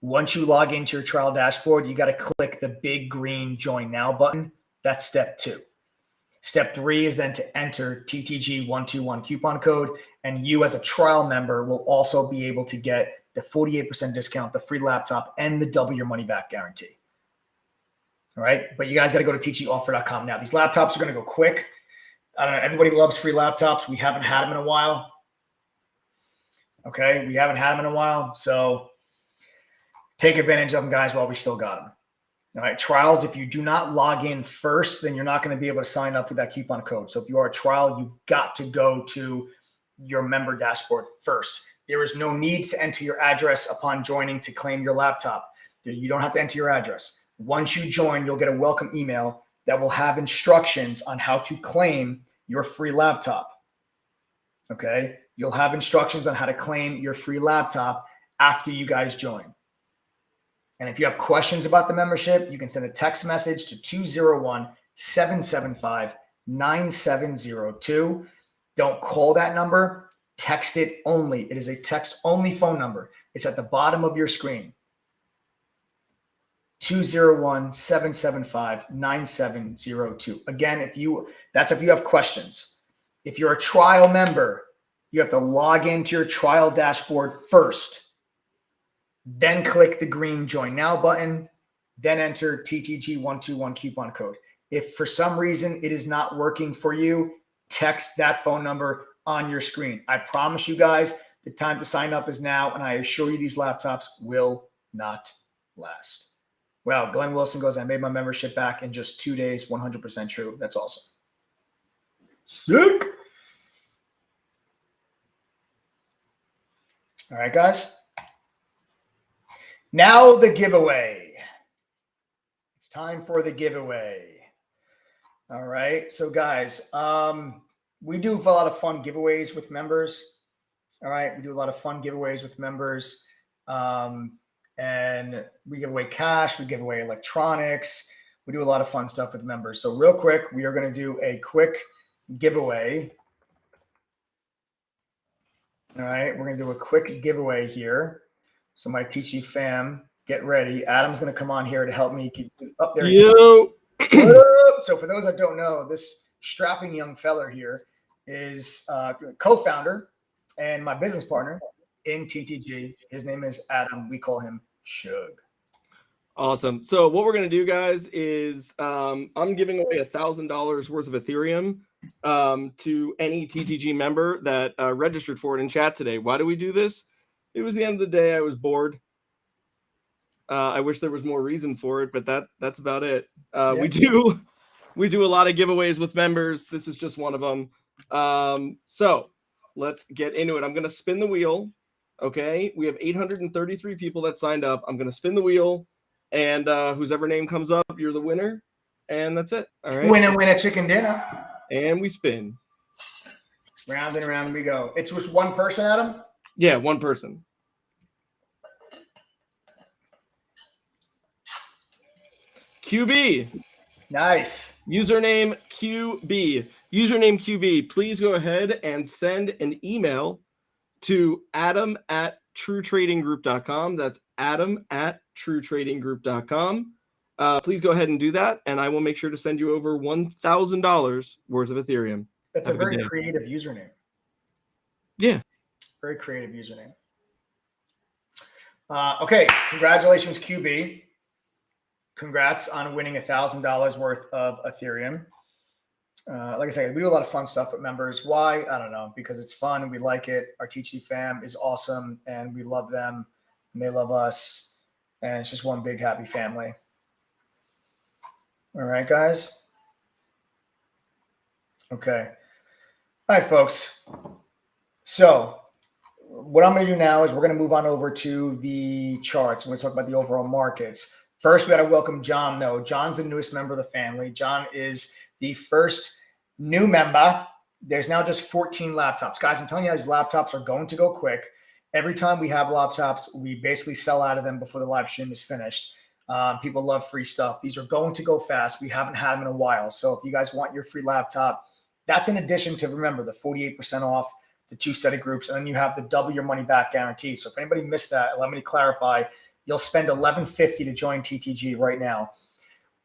Once you log into your trial dashboard, you got to click the big green Join Now button. That's step 2. Step 3 is then to enter TTG121 coupon code, and you as a trial member will also be able to get the 48% discount, the free laptop, and the double your money back guarantee. All right, but you guys got to go to ttgoffer.com now. These laptops are going to go quick. I don't know. Everybody loves free laptops. We haven't had them in a while. Okay, we haven't had them in a while. So take advantage of them, guys, while we still got them. All right, trials, if you do not log in first, then you're not going to be able to sign up with that coupon code. So if you are a trial, you've got to go to your member dashboard first. There is no need to enter your address upon joining to claim your laptop. You don't have to enter your address. Once you join, you'll get a welcome email that will have instructions on how to claim your free laptop. Okay? You'll have instructions on how to claim your free laptop after you guys join. And if you have questions about the membership, you can send a text message to 201-775-9702. Don't call that number. Text it only. It is a text-only phone number. It's at the bottom of your screen. 201-775-9702. Again, if you have questions. If you're a trial member, you have to log into your trial dashboard first. Then click the green Join Now button. Then enter TTG121 coupon code. If for some reason it is not working for you, text that phone number on your screen. I promise you guys, the time to sign up is now, and I assure you these laptops will not last. Wow, Glenn Wilson goes, I made my membership back in just 2 days, 100% true. That's awesome. Sick. All right, guys. Now the giveaway. It's time for the giveaway. All right. So, guys, we do a lot of fun giveaways with members. All right. We do a lot of fun giveaways with members. And we give away cash. We give away electronics. We do a lot of fun stuff with members. So real quick, we are going to do a quick giveaway. All right. We're going to do a quick giveaway here. So my TT fam get ready. Adam's going to come on here to help me keep up there. Yo. So for those that don't know, this strapping young feller here is co-founder and my business partner in TTG. His name is Adam. We call him Shug. Awesome. So what we're going to do, guys, is I'm giving away $1,000 worth of Ethereum to any TTG member that registered for it in chat today. Why do we do this? It was the end of the day. I was bored. I wish there was more reason for it, but that's about it. Yeah. We do a lot of giveaways with members. This is just one of them. So let's get into it. I'm going to spin the wheel. Okay. We have 833 people that signed up. I'm going to spin the wheel. And whose ever name comes up, you're the winner. And that's it. All right. Winner, chicken dinner. And we spin. Round and round we go. It's just one person, Adam? Yeah, one person. QB. Nice. Username QB. Username QB. Please go ahead and send an email to adam@truetradinggroup.com. That's adam@truetradinggroup.com. Please go ahead and do that, and I will make sure to send you over $1,000 worth of Ethereum. That's a very creative username. Yeah. Very creative username. Okay. Congratulations, QB. Congrats on winning $1,000 worth of Ethereum. Like I said, we do a lot of fun stuff with members. Why? I don't know. Because it's fun and we like it. Our TTG fam is awesome and we love them and they love us. And it's just one big happy family. All right, guys. Okay. All right, folks. So what I'm going to do now is we're going to move on over to the charts. We're going to talk about the overall markets. First, we got to welcome John, though. John's the newest member of the family. John is the first new member. There's now just 14 laptops. Guys, I'm telling you, these laptops are going to go quick. Every time we have laptops, we basically sell out of them before the live stream is finished. People love free stuff. These are going to go fast. We haven't had them in a while. So if you guys want your free laptop, that's in addition to, remember, the 48% off, the 2 study groups, and then you have the double your money back guarantee. So if anybody missed that, let me clarify. You'll spend $11.50 to join TTG right now.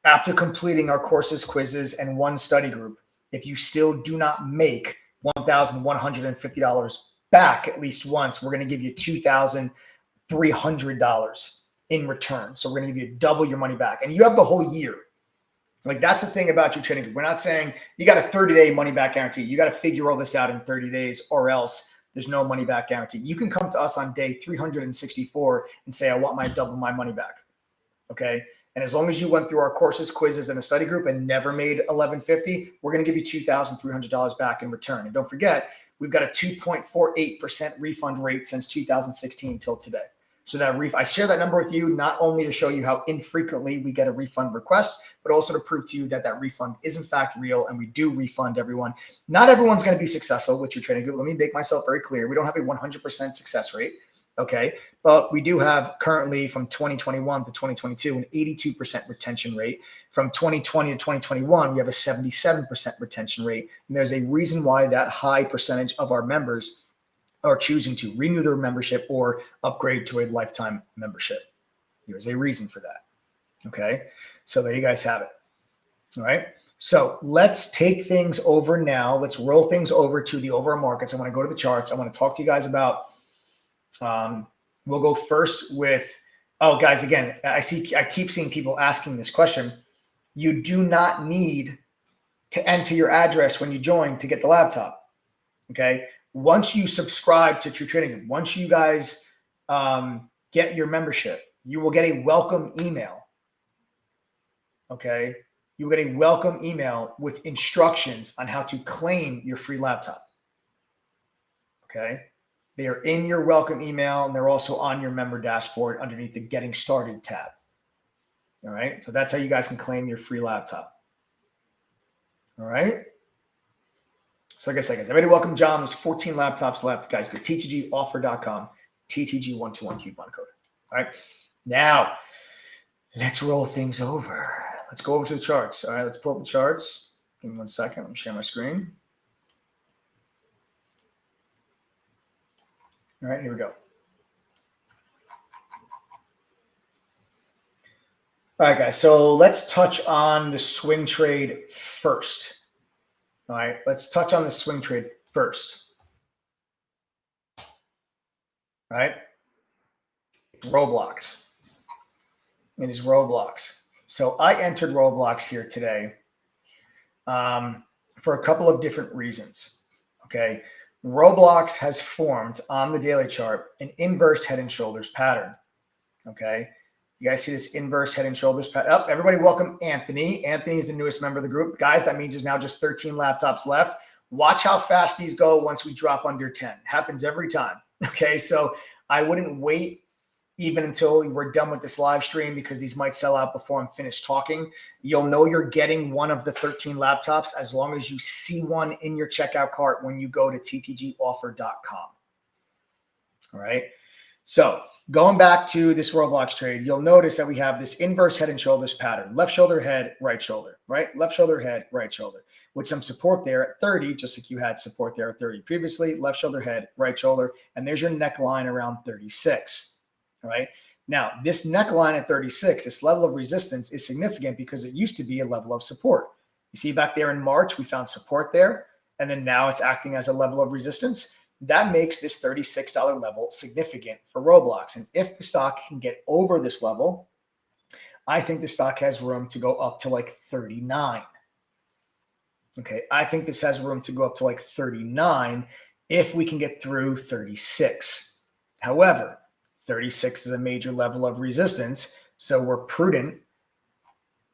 After completing our courses, quizzes, and 1 study group, if you still do not make $1,150 back at least once, we're going to give you $2,300 in return. So we're going to give you double your money back. And you have the whole year. Like, that's the thing about your training group. We're not saying you got a 30-day money back guarantee. You got to figure all this out in 30 days or else there's no money back guarantee. You can come to us on day 364 and say, I want my double my money back. Okay. And as long as you went through our courses, quizzes, and a study group and never made $11.50, we're going to give you $2,300 back in return. And don't forget, we've got a 2.48% refund rate since 2016 till today. So that I share that number with you, not only to show you how infrequently we get a refund request, but also to prove to you that that refund is in fact real and we do refund everyone. Not everyone's going to be successful with your training group. Let me make myself very clear. We don't have a 100% success rate. Okay. But we do have currently from 2021 to 2022, an 82% retention rate. From 2020 to 2021, we have a 77% retention rate. And there's a reason why that high percentage of our members are choosing to renew their membership or upgrade to a lifetime membership. There's a reason for that. Okay. So there you guys have it. All right. So let's take things over now. Let's roll things over to the overall markets. I want to go to the charts. I want to talk to you guys about, we'll go first with, oh guys, again, I keep seeing people asking this question. You do not need to enter your address when you join to get the laptop. Okay. Once you subscribe to True Trading Group, once you guys get your membership, you will get a welcome email. Okay. You will get a welcome email with instructions on how to claim your free laptop. Okay. They are in your welcome email and they're also on your member dashboard underneath the Getting Started tab. All right. So that's how you guys can claim your free laptop. All right. So like I said, guys, everybody welcome John. There's 14 laptops left. Guys, go to ttgoffer.com, TTG121 coupon code. All right. Now, let's roll things over. Let's go over to the charts. All right, let's pull up the charts. Give me 1 second. Let me share my screen. All right, here we go. All right, guys. So let's touch on the swing trade first. All right, let's touch on the swing trade first. All right, Roblox. It is Roblox. So I entered Roblox here today for a couple of different reasons. Okay, Roblox has formed on the daily chart an inverse head and shoulders pattern. Okay, you guys see this inverse head and shoulders pattern? Oh, everybody, welcome Anthony. Anthony is the newest member of the group, guys. That means there's now just 13 laptops left. Watch how fast these go once we drop under 10. Happens every time. Okay, so I wouldn't wait even until we're done with this live stream because these might sell out before I'm finished talking. You'll know you're getting one of the 13 laptops as long as you see one in your checkout cart when you go to ttgoffer.com. All right. So going back to this Roblox trade, you'll notice that we have this inverse head and shoulders pattern. Left shoulder, head, right shoulder, right? Left shoulder, head, right shoulder, with some support there at 30, just like you had support there at 30 previously. Left shoulder, head, right shoulder. And there's your neckline around 36. All right. Now, this neckline at 36, this level of resistance is significant because it used to be a level of support. You see back there in March, we found support there, and then now it's acting as a level of resistance. That makes this $36 level significant for Roblox. And if the stock can get over this level, I think the stock has room to go up to like 39. Okay. I think this has room to go up to like 39 if we can get through 36. However, 36 is a major level of resistance. So we're prudent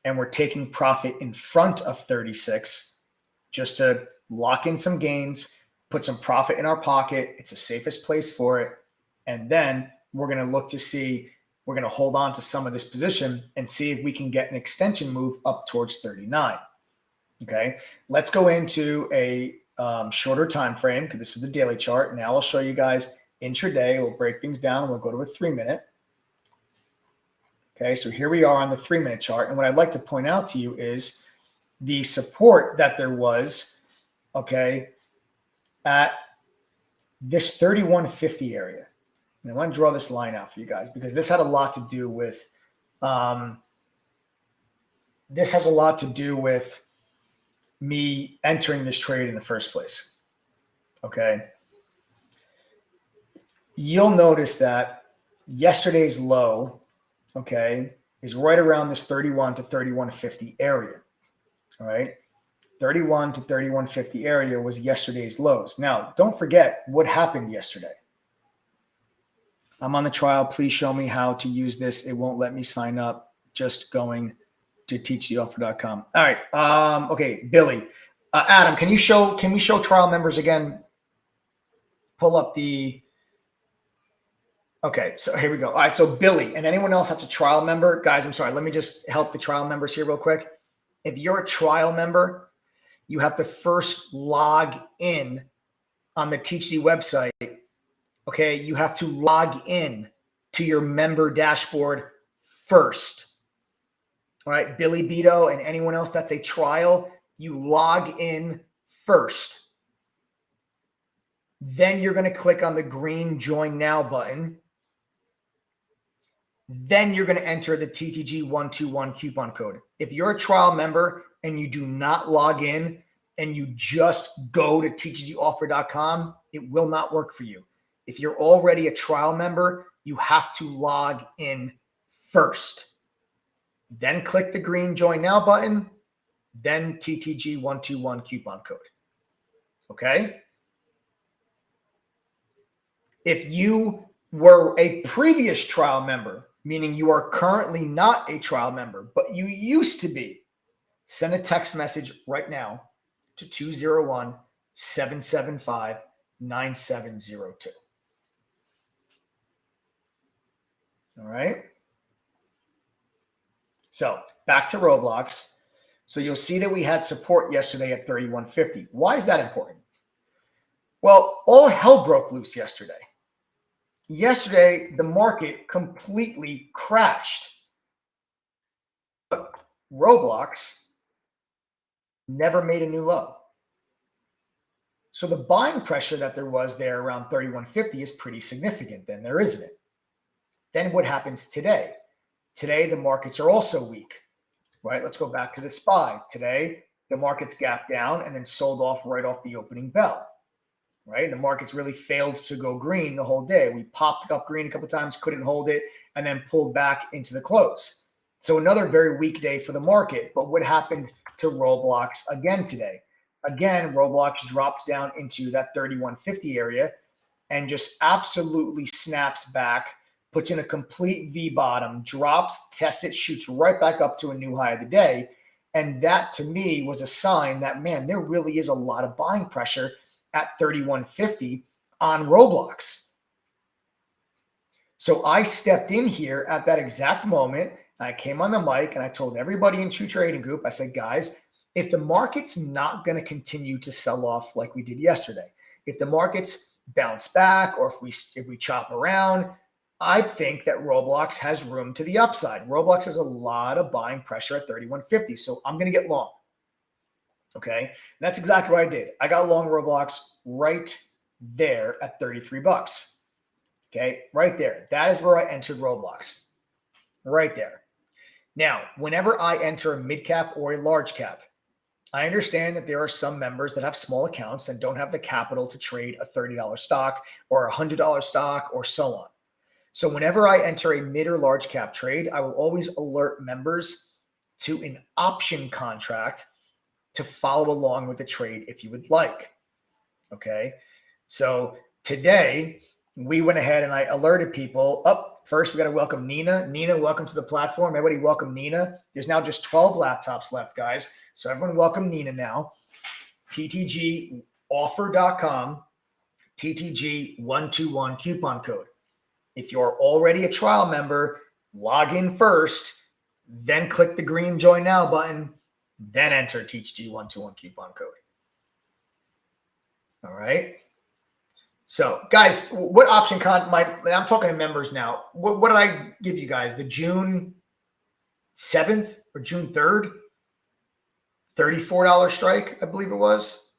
and we're taking profit in front of 36 just to lock in some gains, put some profit in our pocket. It's the safest place for it. And then we're going to look to see, we're going to hold on to some of this position and see if we can get an extension move up towards 39. Okay. Let's go into a shorter time frame because this is the daily chart. Now I'll show you guys intraday. We'll break things down. We'll go to a 3-minute. Okay, so here we are on the 3-minute chart. And what I'd like to point out to you is the support that there was, okay, at this 3150 area. And I want to draw this line out for you guys because this had a lot to do with me entering this trade in the first place. Okay. You'll notice that yesterday's low, okay, is right around this 31 to 3150 area. All right. 31 to 3150 area was yesterday's lows. Now, don't forget what happened yesterday. I'm on the trial. Please show me how to use this. It won't let me sign up. Just going to teachtheoffer.com. All right. Okay, Billy. Adam, can we show trial members again? Pull up the. Okay, so here we go. All right, so Billy and anyone else that's a trial member, guys, I'm sorry. Let me just help the trial members here real quick. If you're a trial member, you have to first log in on the TeachD website. Okay, you have to log in to your member dashboard first. All right, Billy Beto and anyone else that's a trial, you log in first. Then you're going to click on the green Join Now button. Then you're going to enter the TTG121 coupon code. If you're a trial member and you do not log in and you just go to ttgoffer.com, it will not work for you. If you're already a trial member, you have to log in first. Then click the green Join Now button, then TTG121 coupon code. Okay? If you were a previous trial member, meaning you are currently not a trial member, but you used to be, send a text message right now to 201-775-9702. All right. So back to Roblox. So you'll see that we had support yesterday at 3150. Why is that important? Well, all hell broke loose yesterday. Yesterday, the market completely crashed. But Roblox never made a new low. So the buying pressure that there was there around 3150 is pretty significant then, there isn't it? Then what happens today? Today, the markets are also weak, right? Let's go back to the SPY. Today, the markets gapped down and then sold off right off the opening bell, right? The markets really failed to go green the whole day. We popped up green a couple of times, couldn't hold it, and then pulled back into the close. So another very weak day for the market. But what happened to Roblox again today? Again, Roblox drops down into that 3150 area and just absolutely snaps back, puts in a complete V bottom, drops, tests it, shoots right back up to a new high of the day. And that to me was a sign that, man, there really is a lot of buying pressure at 3150 on Roblox. So I stepped in here at that exact moment. I came on the mic and I told everybody in True Trading Group, I said, guys, if the market's not going to continue to sell off like we did yesterday, if the markets bounce back or if we chop around, I think that Roblox has room to the upside. Roblox has a lot of buying pressure at 3150. So I'm going to get long. Okay. And that's exactly what I did. I got long Roblox right there at 33 bucks. Okay. Right there. That is where I entered Roblox. Right there. Now, whenever I enter a mid cap or a large cap, I understand that there are some members that have small accounts and don't have the capital to trade a $30 stock or a $100 stock or so on. So whenever I enter a mid or large cap trade, I will always alert members to an option contract to follow along with the trade if you would like. Okay. So today we went ahead and I alerted people up. First, we got to welcome Nina. Nina, welcome to the platform. Everybody welcome Nina. There's now just 12 laptops left, guys. So everyone welcome Nina now. TTGoffer.com, TTG121 coupon code. If you're already a trial member, log in first, then click the green join now button, then enter TTG121 coupon code. All right. So guys, what option I'm talking to members now. What did I give you guys? The June 7th or June 3rd? $34 strike, I believe it was.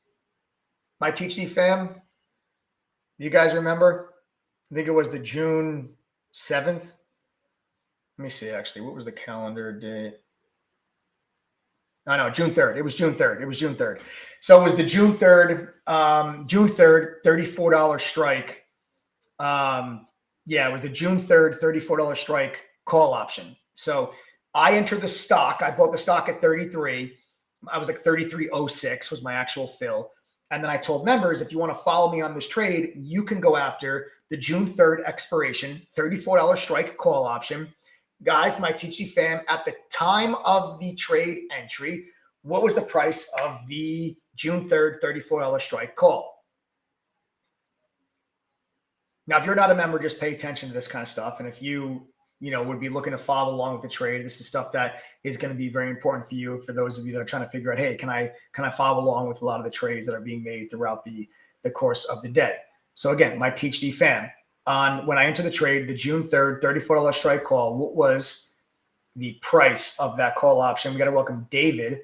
My TTG fam. Do you guys remember? I think it was the June 7th. Let me see, actually. What was the calendar date? No, June 3rd. It was June 3rd. It was June 3rd. So it was the June 3rd, $34 strike. Yeah, it was the June 3rd, $34 strike call option. So I entered the stock. I bought the stock at 33. I was like 33.06 was my actual fill. And then I told members, if you want to follow me on this trade, you can go after the June 3rd expiration, $34 strike call option. Guys, my TTG fam, at the time of the trade entry, what was the price of the June 3rd $34 strike call? Now, if you're not a member, just pay attention to this kind of stuff. And if you would be looking to follow along with the trade, this is stuff that is going to be very important for you. For those of you that are trying to figure out, hey, can I follow along with a lot of the trades that are being made throughout the course of the day? So again, my TTG fam, when I entered the trade, the June 3rd $34 strike call, what was the price of that call option? We got to welcome David.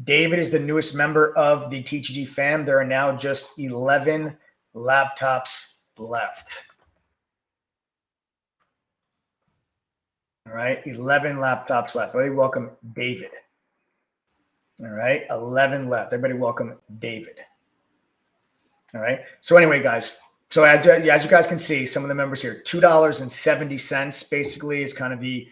David is the newest member of the TTG fam. There are now just 11 laptops left. All right, 11 laptops left. Everybody welcome David. All right, 11 left. Everybody welcome David. All right. So anyway, guys, so as you guys can see, some of the members here, $2.70 basically is kind of the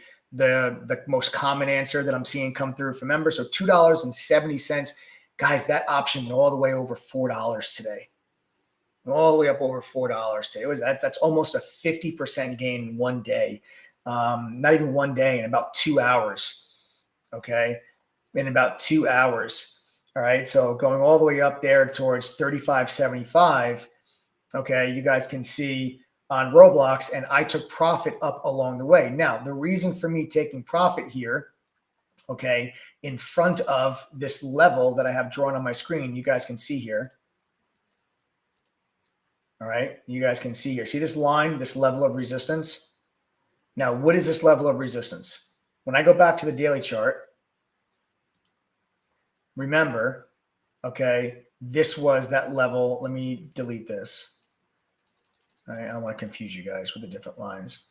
most common answer that I'm seeing come through for members. So $2.70. Guys, that option went all the way over $4 today. All the way up over $4 today. That's almost a 50% gain in one day. Not even one day, in about 2 hours. Okay. In about 2 hours. All right. So going all the way up there towards 35.75. Okay. You guys can see on Roblox, and I took profit up along the way. Now, the reason for me taking profit here, okay, in front of this level that I have drawn on my screen, you guys can see here. All right. You guys can see here. See this line, this level of resistance? Now, what is this level of resistance? When I go back to the daily chart, remember, okay, this was that level. Let me delete this. All right, I don't want to confuse you guys with the different lines.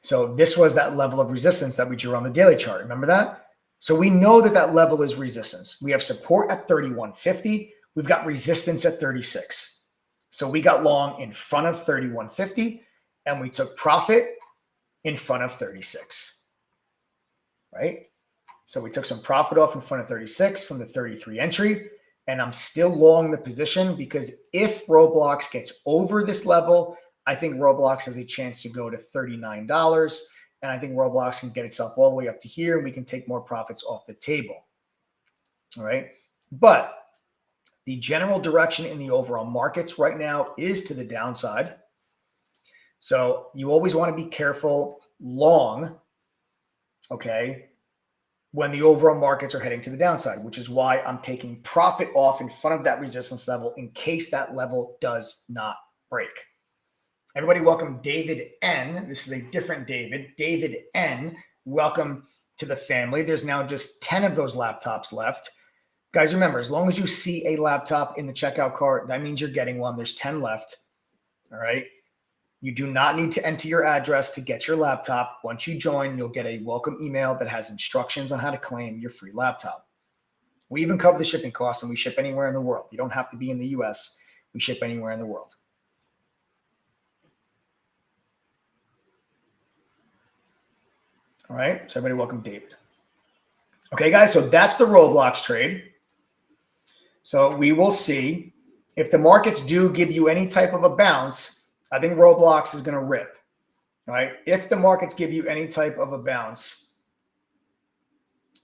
So this was that level of resistance that we drew on the daily chart. Remember that? So we know that that level is resistance. We have support at 31.50. We've got resistance at 36. So we got long in front of 31.50 and we took profit in front of 36, right? So we took some profit off in front of 36 from the 33 entry, and I'm still long the position because if Roblox gets over this level, I think Roblox has a chance to go to $39, and I think Roblox can get itself all the way up to here, and we can take more profits off the table, all right? But the general direction in the overall markets right now is to the downside. So you always want to be careful long, okay, when the overall markets are heading to the downside, which is why I'm taking profit off in front of that resistance level in case that level does not break. Everybody welcome David N. This is a different David. David N, welcome to the family. There's now just 10 of those laptops left. Guys, remember, as long as you see a laptop in the checkout cart, that means you're getting one. There's 10 left, all right? You do not need to enter your address to get your laptop. Once you join, you'll get a welcome email that has instructions on how to claim your free laptop. We even cover the shipping costs, and we ship anywhere in the world. You don't have to be in the US. We ship anywhere in the world. All right, so everybody welcome David. Okay, guys, so that's the Roblox trade. So we will see if the markets do give you any type of a bounce. I think Roblox is going to rip, right? If the markets give you any type of a bounce,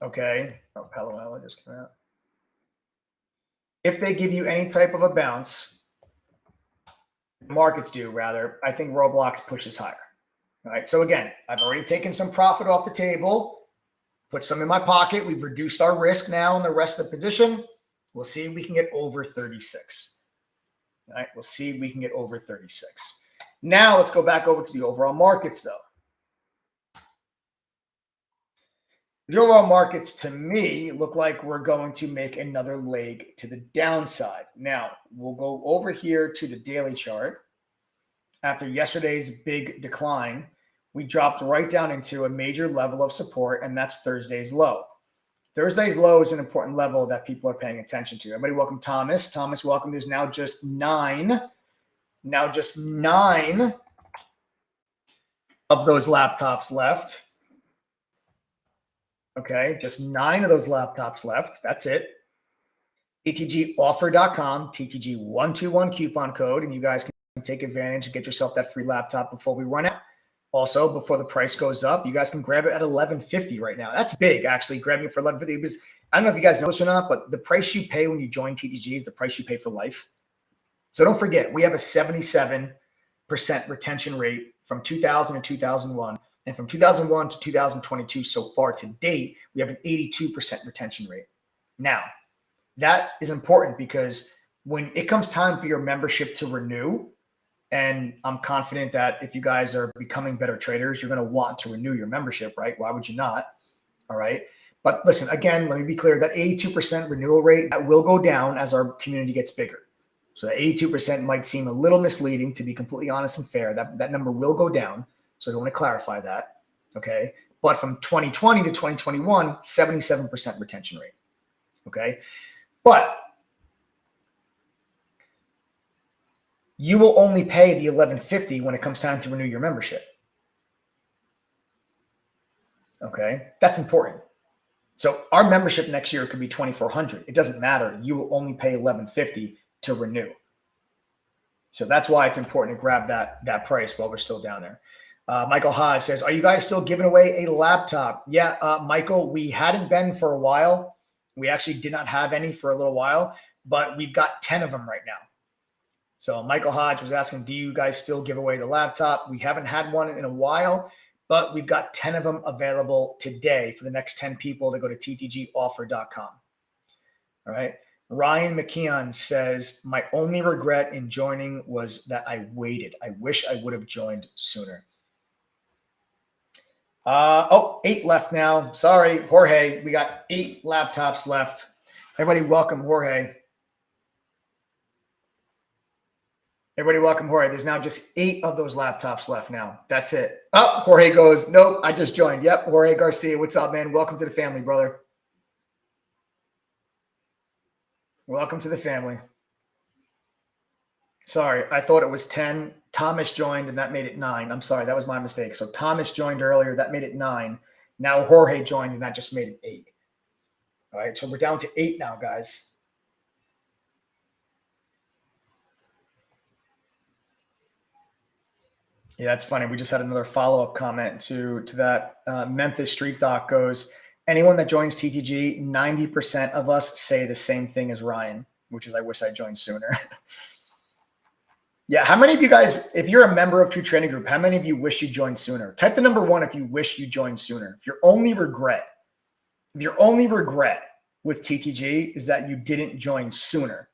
okay. Oh, Palo Alto just came out. If they give you any type of a bounce, markets do rather, I think Roblox pushes higher, all right? So again, I've already taken some profit off the table, put some in my pocket. We've reduced our risk now in the rest of the position. We'll see if we can get over 36. All right, we'll see if we can get over 36. Now let's go back over to the overall markets, though. The overall markets, to me, look like we're going to make another leg to the downside. Now, we'll go over here to the daily chart. After yesterday's big decline, we dropped right down into a major level of support, and that's Thursday's low. Thursday's low is an important level that people are paying attention to. Everybody welcome Thomas. Thomas, welcome. There's now just nine of those laptops left. Okay, just 9 of those laptops left. That's it. TTGoffer.com, TTG121 coupon code, and you guys can take advantage and get yourself that free laptop before we run out. Also, before the price goes up, you guys can grab it at $11.50 right now. That's big, actually, grabbing it for $11.50. Because I don't know if you guys know this or not, but the price you pay when you join TTG is the price you pay for life. So don't forget, we have a 77% retention rate from 2000 to 2001. And from 2001 to 2022 so far to date, we have an 82% retention rate. Now, that is important because when it comes time for your membership to renew, and I'm confident that if you guys are becoming better traders, you're going to want to renew your membership, right? Why would you not? All right. But listen, again, let me be clear, that 82% renewal rate, that will go down as our community gets bigger. So that 82% might seem a little misleading, to be completely honest and fair. That number will go down. So I want to clarify that. Okay. But from 2020 to 2021, 77% retention rate. Okay. But you will only pay the $11.50 when it comes time to renew your membership. Okay, that's important. So our membership next year could be $2,400. It doesn't matter. You will only pay $11.50 to renew. So that's why it's important to grab that price while we're still down there. Michael Hodge says, are you guys still giving away a laptop? Yeah, Michael, we hadn't been for a while. We actually did not have any for a little while, but we've got 10 of them right now. So Michael Hodge was asking, do you guys still give away the laptop? We haven't had one in a while, but we've got 10 of them available today for the next 10 people to go to ttgoffer.com. All right. Ryan McKeon says, my only regret in joining was that I waited. I wish I would have joined sooner. 8 left now. Sorry, Jorge. We got 8 laptops left. Everybody welcome Jorge. Everybody welcome Jorge. There's now just 8 of those laptops left now. That's it. Oh, Jorge goes, nope, I just joined. Yep, Jorge Garcia, what's up, man? Welcome to the family, brother. Welcome to the family. Sorry, I thought it was 10. Thomas joined, and that made it 9. I'm sorry, that was my mistake. So Thomas joined earlier. That made it 9. Now Jorge joined, and that just made it 8. All right, so we're down to 8 now, guys. Yeah, that's funny. We just had another follow-up comment to that. Memphis Street Doc goes, anyone that joins TTG, 90% of us say the same thing as Ryan, which is I wish I joined sooner. Yeah, how many of you guys, if you're a member of True Trading Group, how many of you wish you joined sooner? Type the number 1 if you wish you joined sooner. If your only regret with TTG is that you didn't join sooner,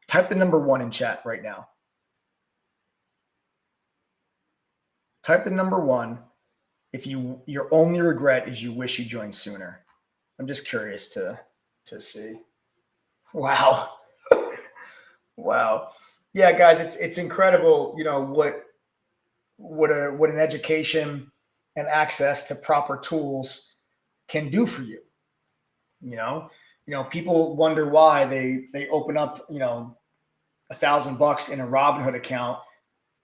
type the number 1 in chat right now. Type the number 1 if your only regret is you wish you joined sooner. I'm just curious to see. Wow. Wow. Yeah, guys, it's incredible, you know, what an education and access to proper tools can do for you. You know, people wonder why they open up, you know, $1,000 in a Robinhood account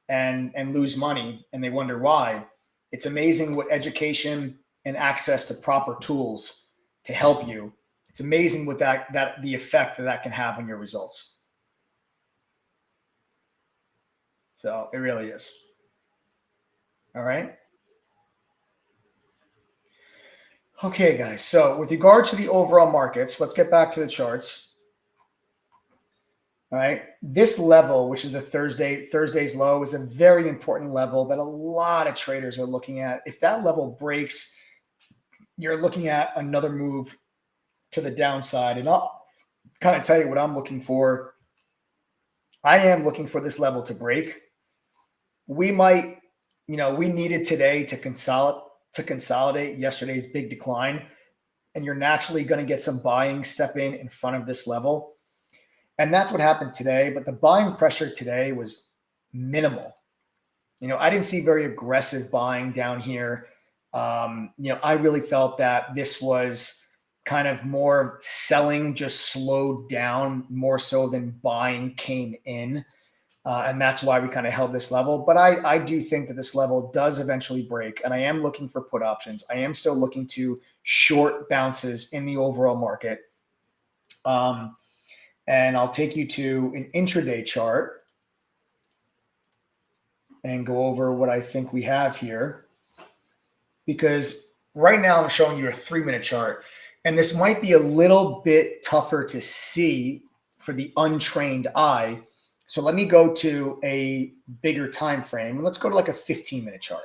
and lose money, and they wonder why. It's amazing what education and access to proper tools to help you. It's amazing what that the effect that can have on your results. So it really is. All right. Okay, guys. So with regard to the overall markets, let's get back to the charts. All right. This level, which is the Thursday's low, is a very important level that a lot of traders are looking at. If that level breaks, you're looking at another move to the downside. And I'll kind of tell you what I'm looking for. I am looking for this level to break. We might, you know, we needed today to consolidate yesterday's big decline, and you're naturally going to get some buying step in front of this level. And that's what happened today. But the buying pressure today was minimal. You know, I didn't see very aggressive buying down here. You know, I really felt that this was kind of more selling just slowed down more so than buying came in. And that's why we kind of held this level. But I do think that this level does eventually break. And I am looking for put options. I am still looking to short bounces in the overall market. And I'll take you to an intraday chart and go over what I think we have here. Because right now I'm showing you a 3-minute chart. And this might be a little bit tougher to see for the untrained eye. So let me go to a bigger time frame. Let's go to like a 15-minute chart.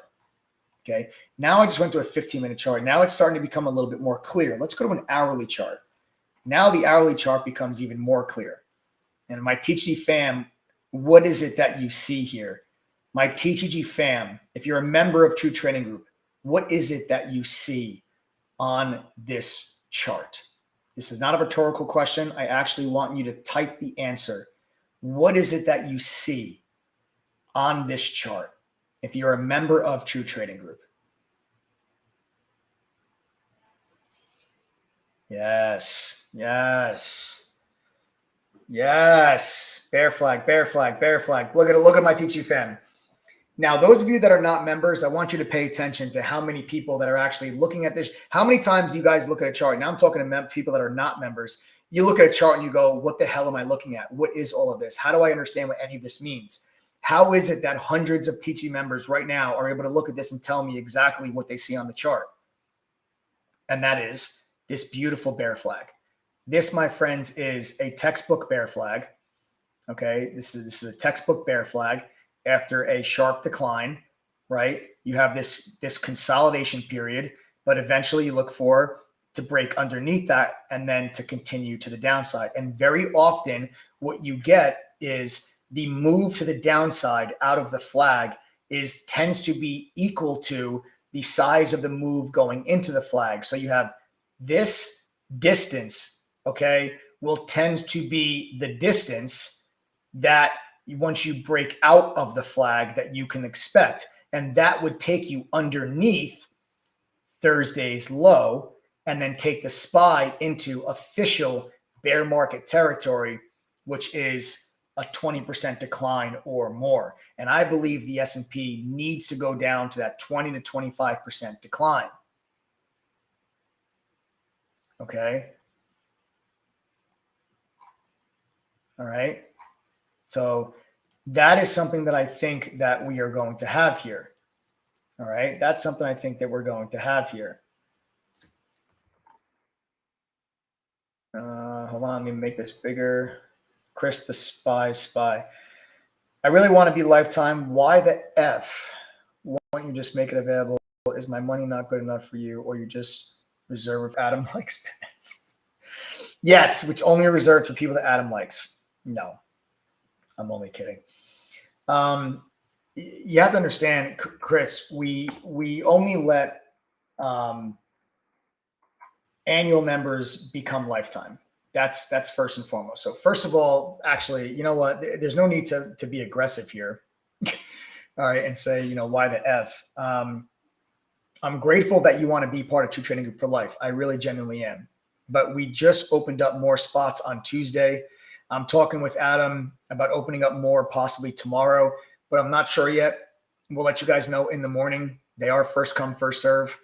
Okay. Now I just went to a 15-minute chart. Now it's starting to become a little bit more clear. Let's go to an hourly chart. Now the hourly chart becomes even more clear. And my TTG fam, what is it that you see here? My TTG fam, if you're a member of True Trading Group, what is it that you see on this chart? This is not a rhetorical question. I actually want you to type the answer. What is it that you see on this chart if you're a member of True Trading Group? Yes, yes, yes. Bear flag, bear flag, bear flag. Look at my TTG fam. Now, those of you that are not members, I want you to pay attention to how many people that are actually looking at this. How many times do you guys look at a chart? Now I'm talking to people that are not members. You look at a chart and you go, what the hell am I looking at? What is all of this? How do I understand what any of this means? How is it that hundreds of TT members right now are able to look at this and tell me exactly what they see on the chart? And that is this beautiful bear flag. This, my friends, is a textbook bear flag. Okay, this is a textbook bear flag after a sharp decline, right? You have this consolidation period, but eventually you look for to break underneath that and then to continue to the downside. And very often what you get is the move to the downside out of the flag tends to be equal to the size of the move going into the flag. So you have this distance, okay, will tend to be the distance that once you break out of the flag that you can expect. And that would take you underneath Thursday's low and then take the SPY into official bear market territory, which is a 20% decline or more. And I believe the S&P needs to go down to that 20 to 25% decline. Okay. All right. So that is something that I think that we are going to have here. All right. That's something I think that we're going to have here. Hold on. Let me make this bigger. Chris, the spy. I really want to be lifetime. Why the F? Why don't you just make it available? Is my money not good enough for you, or you just reserve if Adam likes bets? Yes, which only reserved for people that Adam likes. No, I'm only kidding. You have to understand, Chris, we only let annual members become lifetime. That's first and foremost. So first of all, actually, you know what? There's no need to be aggressive here. All right, and say, you know, why the F? I'm grateful that you want to be part of True Trading Group for life. I really genuinely am. But we just opened up more spots on Tuesday. I'm talking with Adam about opening up more possibly tomorrow, but I'm not sure yet. We'll let you guys know in the morning. They are first come, first serve.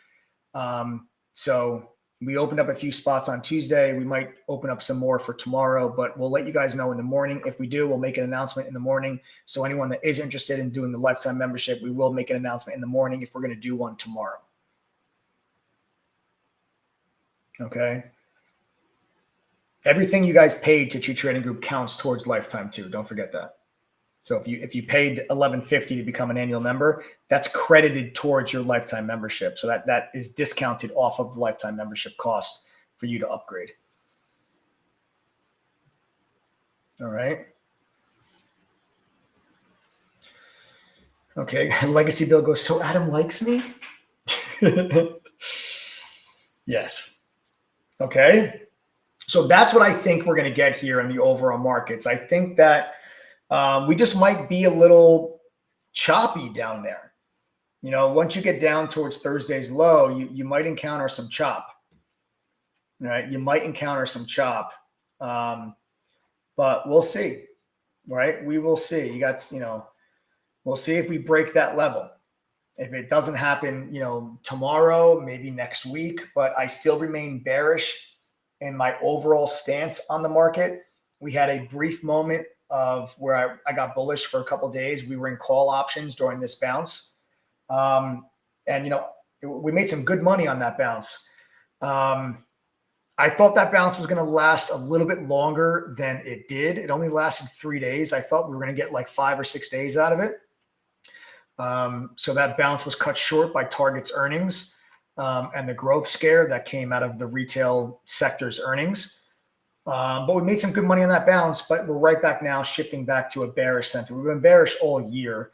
So we opened up a few spots on Tuesday. We might open up some more for tomorrow, but we'll let you guys know in the morning. If we do, we'll make an announcement in the morning. So anyone that is interested in doing the lifetime membership, we will make an announcement in the morning if we're going to do one tomorrow. Okay. Everything you guys paid to True Trading Group counts towards lifetime too. Don't forget that. So if you paid $11.50 to become an annual member, that's credited towards your lifetime membership. So that is discounted off of the lifetime membership cost for you to upgrade. All right. Okay. Legacy Bill goes, so Adam likes me? Yes. Okay. So that's what I think we're going to get here in the overall markets. I think that we just might be a little choppy down there. You know, once you get down towards Thursday's low, you might encounter some chop. Right? You might encounter some chop. But we'll see. Right? We will see. We'll see if we break that level. If it doesn't happen, tomorrow, maybe next week, but I still remain bearish in my overall stance on the market. We had a brief moment of where I got bullish for a couple of days. We were in call options during this bounce. And we made some good money on that bounce. I thought that bounce was going to last a little bit longer than it did. It only lasted 3 days. I thought we were going to get like 5 or 6 days out of it. So that bounce was cut short by Target's earnings and the growth scare that came out of the retail sector's earnings. But we made some good money on that bounce, but we're right back now shifting back to a bearish sentiment. We've been bearish all year,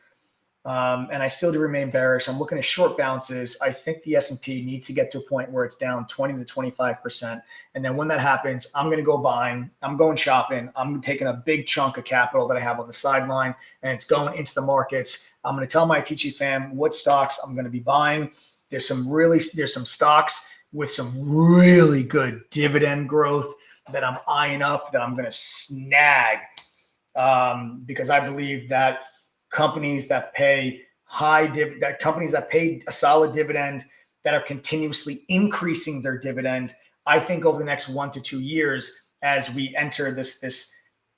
and I still do remain bearish. I'm looking at short bounces. I think the S&P needs to get to a point where it's down 20 to 25%. And then when that happens, I'm going to go buying. I'm going shopping. I'm taking a big chunk of capital that I have on the sideline, and it's going into the markets. I'm going to tell my TG fam what stocks I'm going to be buying. There's some stocks with some really good dividend growth that I'm eyeing up that I'm going to snag because I believe that companies that pay companies that pay a solid dividend, that are continuously increasing their dividend, I think over the next 1 to 2 years, as we enter this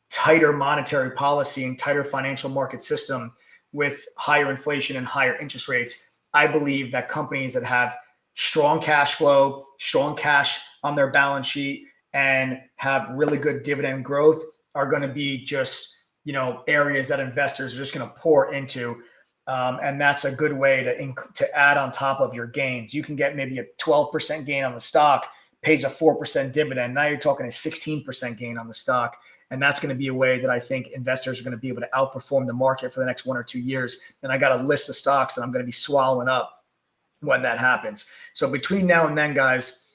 tighter monetary policy and tighter financial market system with higher inflation and higher interest rates, I believe that companies that have strong cash flow, strong cash on their balance sheet, and have really good dividend growth are going to be just, areas that investors are just going to pour into. And that's a good way to add on top of your gains. You can get maybe a 12% gain on the stock, pays a 4% dividend. Now you're talking a 16% gain on the stock. And that's going to be a way that I think investors are going to be able to outperform the market for the next 1 or 2 years. And I got a list of stocks that I'm going to be swallowing up when that happens. So between now and then, guys,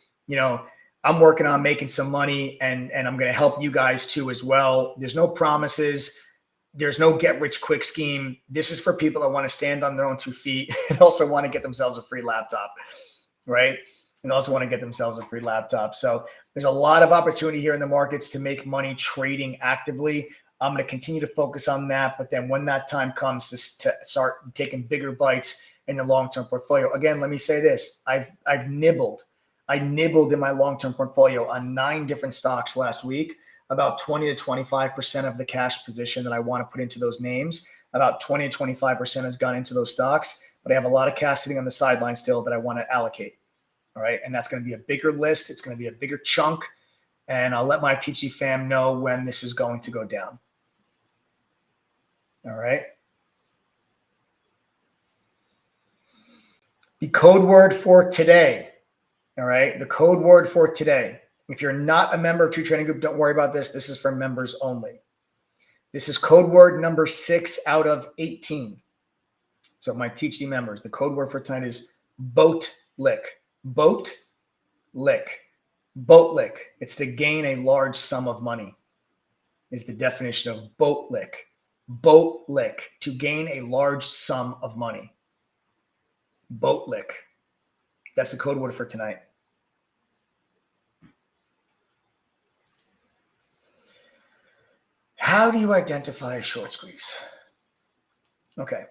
I'm working on making some money, and I'm going to help you guys too as well. There's no promises. There's no get rich quick scheme. This is for people that want to stand on their own 2 feet and also want to get themselves a free laptop, right? And also want to get themselves a free laptop. So there's a lot of opportunity here in the markets to make money trading actively. I'm going to continue to focus on that. But then when that time comes to start taking bigger bites in the long-term portfolio, again, let me say this. I nibbled in my long-term portfolio on 9 different stocks last week. About 20 to 25% of the cash position that I want to put into those names, about 20 to 25% has gone into those stocks, but I have a lot of cash sitting on the sideline still that I want to allocate. All right. And that's going to be a bigger list. It's going to be a bigger chunk. And I'll let my TG fam know when this is going to go down. All right. The code word for today. All right. The code word for today. If you're not a member of True Trading Group, don't worry about this. This is for members only. This is code word number 6 out of 18. So my TG members, the code word for tonight is boat lick. Boat lick. Boat lick. It's to gain a large sum of money is the definition of boat lick. Boat lick. To gain a large sum of money. Boat lick. That's the code word for tonight. How do you identify a short squeeze? Okay.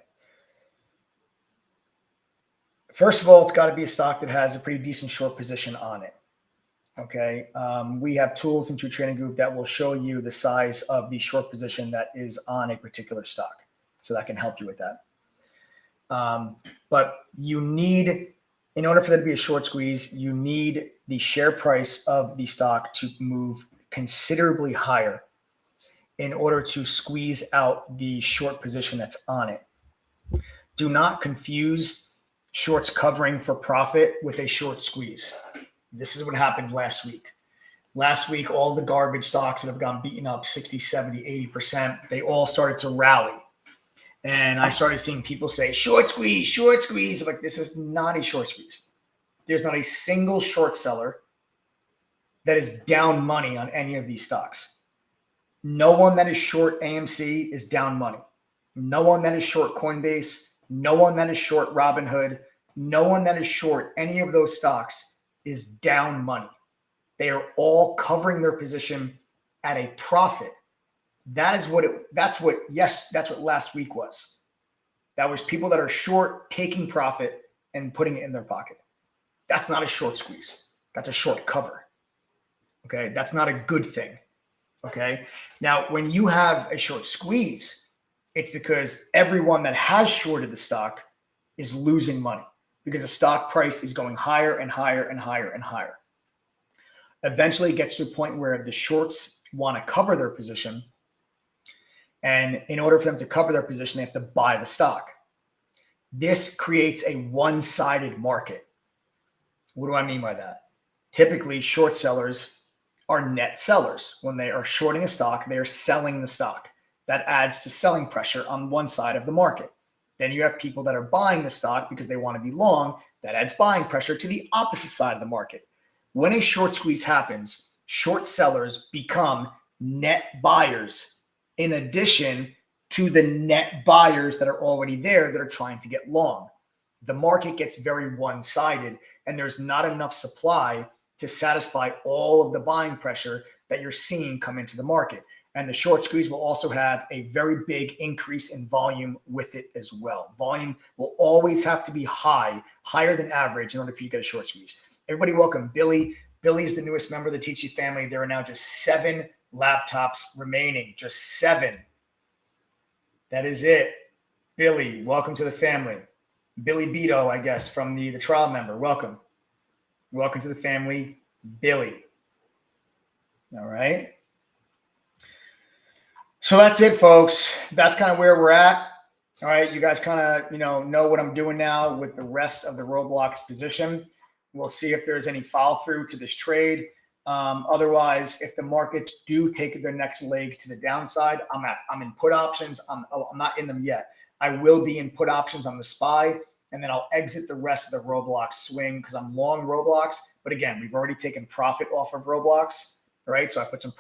First of all, it's got to be a stock that has a pretty decent short position on it. Okay. We have tools in True Trading Group that will show you the size of the short position that is on a particular stock. So that can help you with that. But you need, in order for there to be a short squeeze, you need the share price of the stock to move considerably higher in order to squeeze out the short position that's on it. Do not confuse shorts covering for profit with a short squeeze. This is what happened last week. Last week, all the garbage stocks that have gone beaten up 60, 70, 80%, they all started to rally. And I started seeing people say, short squeeze, short squeeze. Like, this is not a short squeeze. There's not a single short seller that is down money on any of these stocks. No one that is short AMC is down money. No one that is short Coinbase. No one that is short Robinhood. No one that is short any of those stocks is down money. They are all covering their position at a profit. That's what last week was. That was people that are short taking profit and putting it in their pocket. That's not a short squeeze. That's a short cover. Okay. That's not a good thing. Okay. Now, when you have a short squeeze, it's because everyone that has shorted the stock is losing money because the stock price is going higher and higher and higher and higher. Eventually it gets to a point where the shorts want to cover their position. And in order for them to cover their position, they have to buy the stock. This creates a one-sided market. What do I mean by that? Typically, short sellers are net sellers. When they are shorting a stock, they are selling the stock. That adds to selling pressure on one side of the market. Then you have people that are buying the stock because they want to be long. That adds buying pressure to the opposite side of the market. When a short squeeze happens, short sellers become net buyers in addition to the net buyers that are already there that are trying to get long. The market gets very one-sided and there's not enough supply to satisfy all of the buying pressure that you're seeing come into the market. And the short squeeze will also have a very big increase in volume with it as well. Volume will always have to be higher than average in order for you to get a short squeeze. Everybody welcome Billy. Billy is the newest member of the TG family. There are now just 7 laptops remaining, just 7. That is it. Billy, welcome to the family. Billy Beto, I guess, from the trial member. Welcome. Welcome to the family, Billy. All right. So that's it, folks. That's kind of where we're at. All right. You guys kind of, know what I'm doing now with the rest of the Roblox position. We'll see if there's any follow through to this trade. Otherwise, if the markets do take their next leg to the downside, I'm in put options. I'm not in them yet. I will be in put options on the SPY, and then I'll exit the rest of the Roblox swing because I'm long Roblox. But again, we've already taken profit off of Roblox. All right. So I put some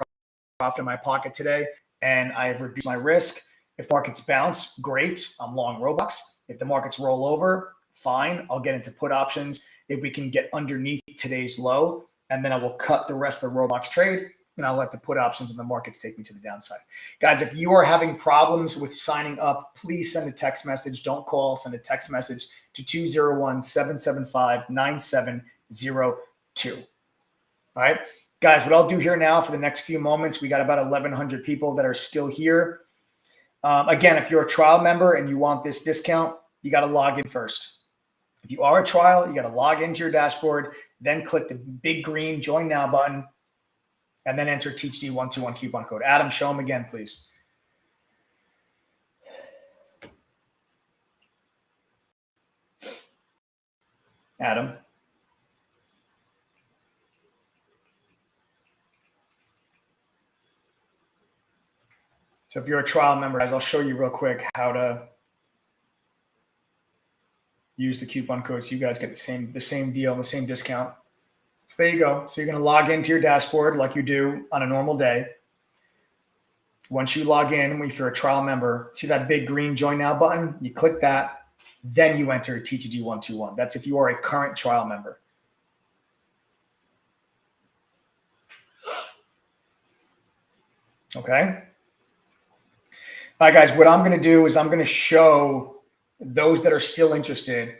profit in my pocket today and I have reduced my risk. If markets bounce, great. I'm long Robux. If the markets roll over, fine. I'll get into put options if we can get underneath today's low, and then I will cut the rest of the Robux trade, and I'll let the put options in the markets take me to the downside. Guys, if you are having problems with signing up, please send a text message. Don't call. Send a text message to 201-775-9702. All right, guys, what I'll do here now for the next few moments, we got about 1,100 people that are still here. Again, if you're a trial member and you want this discount, you got to log in first. If you are a trial, you got to log into your dashboard, then click the big green Join Now button, and then enter THD121 coupon code. Adam, show them again, please. Adam. So if you're a trial member, guys, I'll show you real quick how to use the coupon code so you guys get the same deal, the same discount. So there you go. So you're going to log into your dashboard like you do on a normal day. Once you log in, if you're a trial member, see that big green Join Now button? You click that, then you enter TTG121. That's if you are a current trial member. Okay. All right, guys, what I'm going to do is I'm going to show those that are still interested.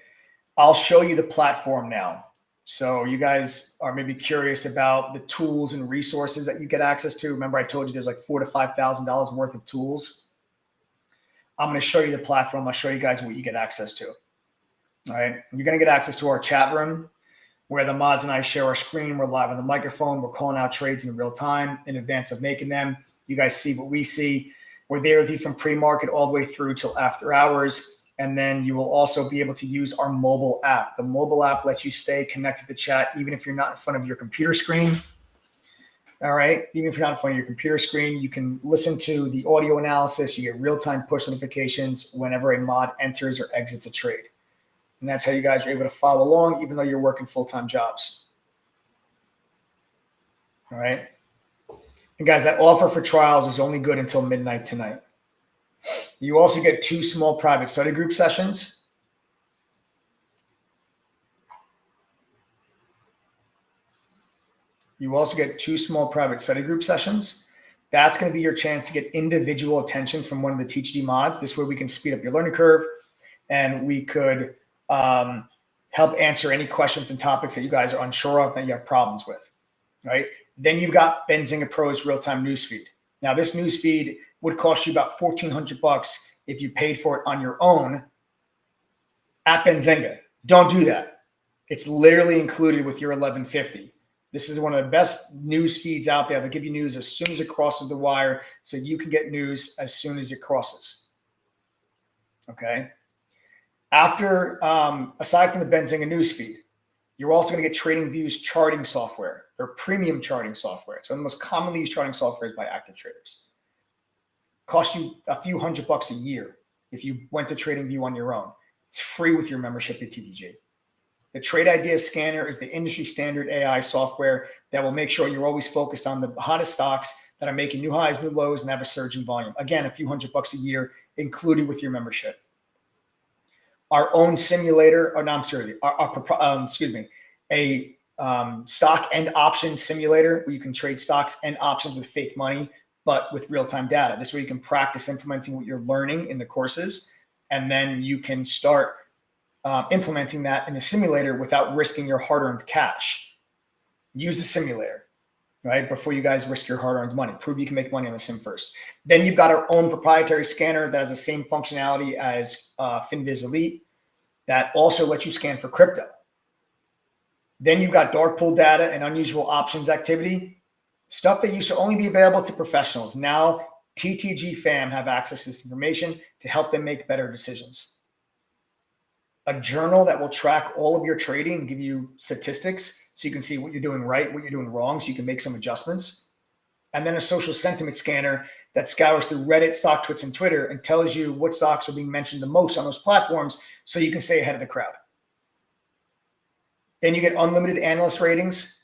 I'll show you the platform now. So you guys are maybe curious about the tools and resources that you get access to. Remember, I told you there's like $4,000 to $5,000 worth of tools. I'm going to show you the platform. I'll show you guys what you get access to. All right. You're going to get access to our chat room where the mods and I share our screen. We're live on the microphone. We're calling out trades in real time in advance of making them. You guys see what we see. We're there with you from pre-market all the way through till after hours. And then you will also be able to use our mobile app. The mobile app lets you stay connected to chat even if you're not in front of your computer screen. All right. Even if you're not in front of your computer screen, you can listen to the audio analysis. You get real-time push notifications whenever a mod enters or exits a trade. And that's how you guys are able to follow along even though you're working full-time jobs. All right. And guys, that offer for trials is only good until midnight tonight. You also get 2 small private study group sessions. You also get 2 small private study group sessions. That's going to be your chance to get individual attention from one of the THD mods. This way we can speed up your learning curve and we could help answer any questions and topics that you guys are unsure of that you have problems with, right? Then you've got Benzinga Pro's real-time newsfeed. Now, this newsfeed would cost you about $1,400 if you paid for it on your own at Benzinga. Don't do that. It's literally included with your $1,150. This is one of the best news feeds out there. They'll give you news as soon as it crosses the wire so you can get news as soon as it crosses. Okay? After, aside from the Benzinga newsfeed, you're also going to get TradingView's charting software. They're premium charting software. It's one of the most commonly used charting softwares by active traders. Costs you a few $100 a year if you went to TradingView on your own. It's free with your membership to TTG. The Trade Ideas Scanner is the industry standard AI software that will make sure you're always focused on the hottest stocks that are making new highs, new lows, and have a surge in volume. Again, a few $100 a year included with your membership. Our own simulator, or no, I'm sorry, a stock and option simulator where you can trade stocks and options with fake money, but with real-time data. This way you can practice implementing what you're learning in the courses, and then you can start implementing that in the simulator without risking your hard-earned cash. Use the simulator, right, before you guys risk your hard-earned money. Prove you can make money on the sim first. Then you've got our own proprietary scanner that has the same functionality as FinViz Elite that also lets you scan for crypto. Then you've got dark pool data and unusual options activity, stuff that used to only be available to professionals. Now, TTG fam have access to this information to help them make better decisions. A journal that will track all of your trading and give you statistics so you can see what you're doing right, what you're doing wrong, so you can make some adjustments. And then a social sentiment scanner that scours through Reddit, StockTwits, and Twitter and tells you what stocks are being mentioned the most on those platforms so you can stay ahead of the crowd. Then you get unlimited analyst ratings.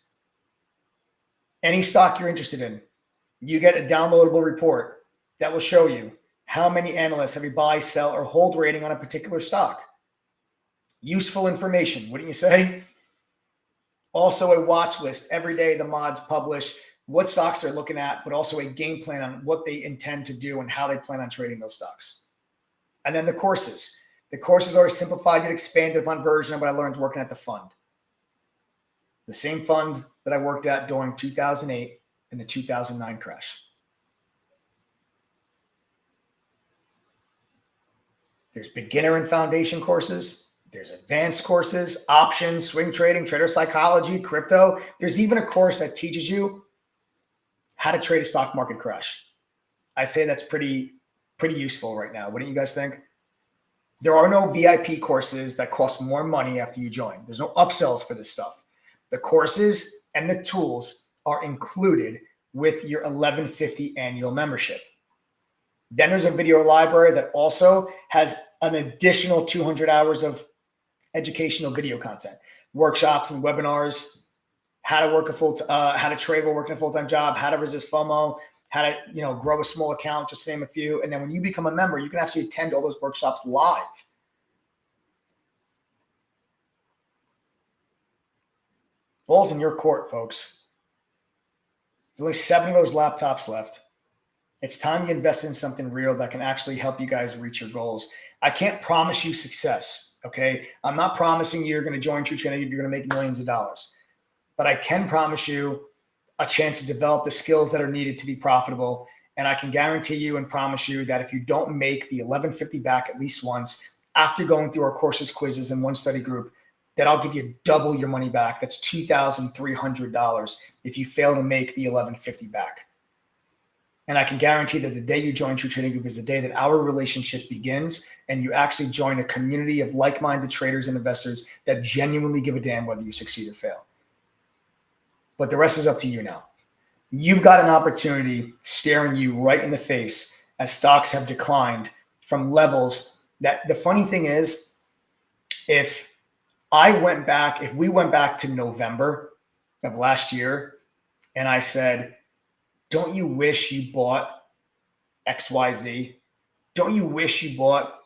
Any stock you're interested in, you get a downloadable report that will show you How many analysts have a buy, sell, or hold rating on a particular stock? Useful information, wouldn't you say? Also a watch list. Every day the mods publish what stocks they're looking at, but also a game plan on what they intend to do and how they plan on trading those stocks. And then the courses. The courses are a simplified and expanded upon version of what I learned working at the fund. The same fund that I worked at during 2008 and the 2009 crash. There's beginner and foundation courses. There's advanced courses, options, swing trading, trader psychology, crypto. There's even a course that teaches you how to trade a stock market crash. I say that's pretty useful right now. Wouldn't you guys think? There are no VIP courses that cost more money after you join. There's no upsells for this stuff. The courses and the tools are included with your $11.50 annual membership. Then there's a video library that also has an additional 200 hours of educational video content, workshops and webinars, how to trade while working a full-time job, how to resist FOMO, how to grow a small account, just to name a few. And then when you become a member, you can actually attend all those workshops live. Ball's in your court, folks. There's only 7 of those laptops left. It's time you invest in something real that can actually help you guys reach your goals. I can't promise you success, okay? I'm not promising you're going to join True Trading, you're going to make millions of dollars. But I can promise you a chance to develop the skills that are needed to be profitable. And I can guarantee you and promise you that if you don't make the $11.50 back at least once after going through our courses, quizzes, and one study group, that I'll give you double your money back. That's $2,300 if you fail to make the $11.50 back. And I can guarantee that the day you join True Trading Group is the day that our relationship begins and you actually join a community of like-minded traders and investors that genuinely give a damn whether you succeed or fail. But the rest is up to you now. You've got an opportunity staring you right in the face as stocks have declined from levels that the funny thing is, if we went back to November of last year and I said, don't you wish you bought XYZ? Don't you wish you bought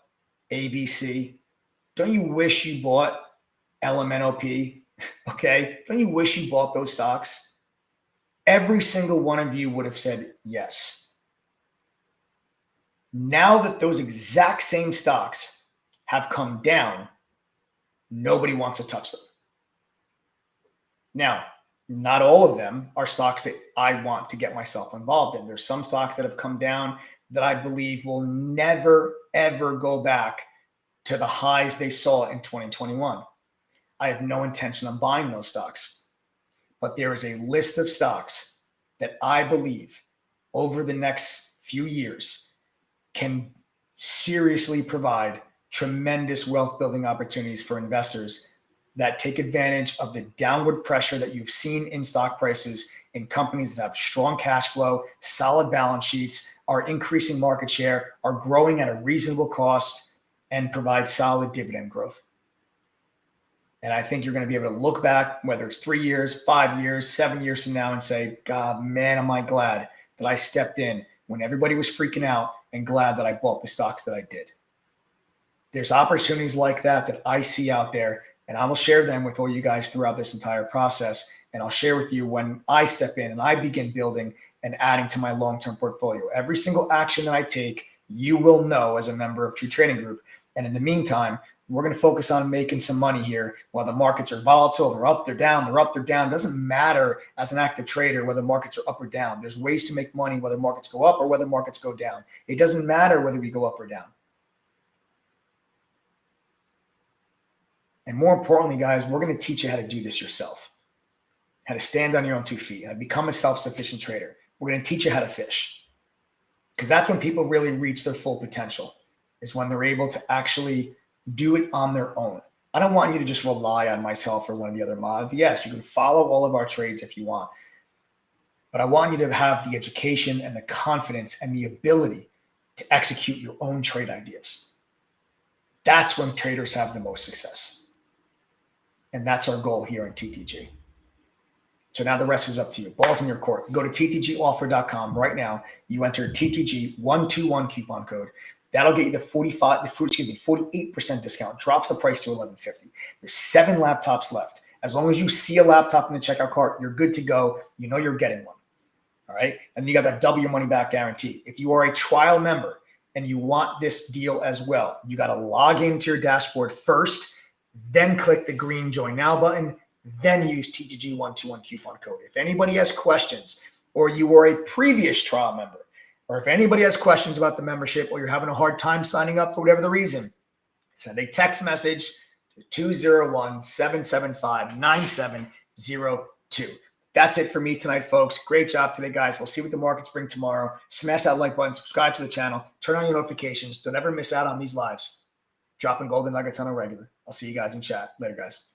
ABC? Don't you wish you bought LMNOP? Okay. Don't you wish you bought those stocks? Every single one of you would have said yes. Now that those exact same stocks have come down, nobody wants to touch them. Now, not all of them are stocks that I want to get myself involved in. There's some stocks that have come down that I believe will never, ever go back to the highs they saw in 2021. I have no intention on buying those stocks. But there is a list of stocks that I believe over the next few years can seriously provide tremendous wealth building opportunities for investors that take advantage of the downward pressure that you've seen in stock prices in companies that have strong cash flow, solid balance sheets, are increasing market share, are growing at a reasonable cost, and provide solid dividend growth. And I think you're going to be able to look back, whether it's 3 years, 5 years, 7 years from now, and say, God, man, am I glad that I stepped in when everybody was freaking out and glad that I bought the stocks that I did. There's opportunities like that I see out there, and I will share them with all you guys throughout this entire process. And I'll share with you when I step in and I begin building and adding to my long-term portfolio. Every single action that I take, you will know as a member of True Trading Group. And in the meantime, we're going to focus on making some money here while the markets are volatile. They're up, they're down, they're up, they're down. It doesn't matter as an active trader whether markets are up or down. There's ways to make money whether markets go up or whether markets go down. It doesn't matter whether we go up or down. And more importantly, guys, we're going to teach you how to do this yourself, how to stand on your own 2 feet, how to become a self-sufficient trader. We're going to teach you how to fish, because that's when people really reach their full potential, is when they're able to actually do it on their own. I don't want you to just rely on myself or one of the other mods. Yes, you can follow all of our trades if you want, but I want you to have the education and the confidence and the ability to execute your own trade ideas. That's when traders have the most success. And that's our goal here in TTG. So now the rest is up to you. Ball's in your court. Go to ttgoffer.com right now. You enter TTG121 coupon code. That'll get you the 48% discount. Drops the price to $11.50. There's 7 laptops left. As long as you see a laptop in the checkout cart, you're good to go. You know you're getting one. All right. And you got that double your money back guarantee. If you are a trial member and you want this deal as well, you got to log into your dashboard first, then click the green join now button, then use TTG121 coupon code. If anybody has questions, or you were a previous trial member, or if anybody has questions about the membership, or you're having a hard time signing up for whatever the reason, send a text message to 201-775-9702. That's it for me tonight, folks. Great job today, guys. We'll see what the markets bring tomorrow. Smash that like button, subscribe to the channel, turn on your notifications. Don't ever miss out on these lives. Dropping golden nuggets on a regular. I'll see you guys in chat. Later, guys.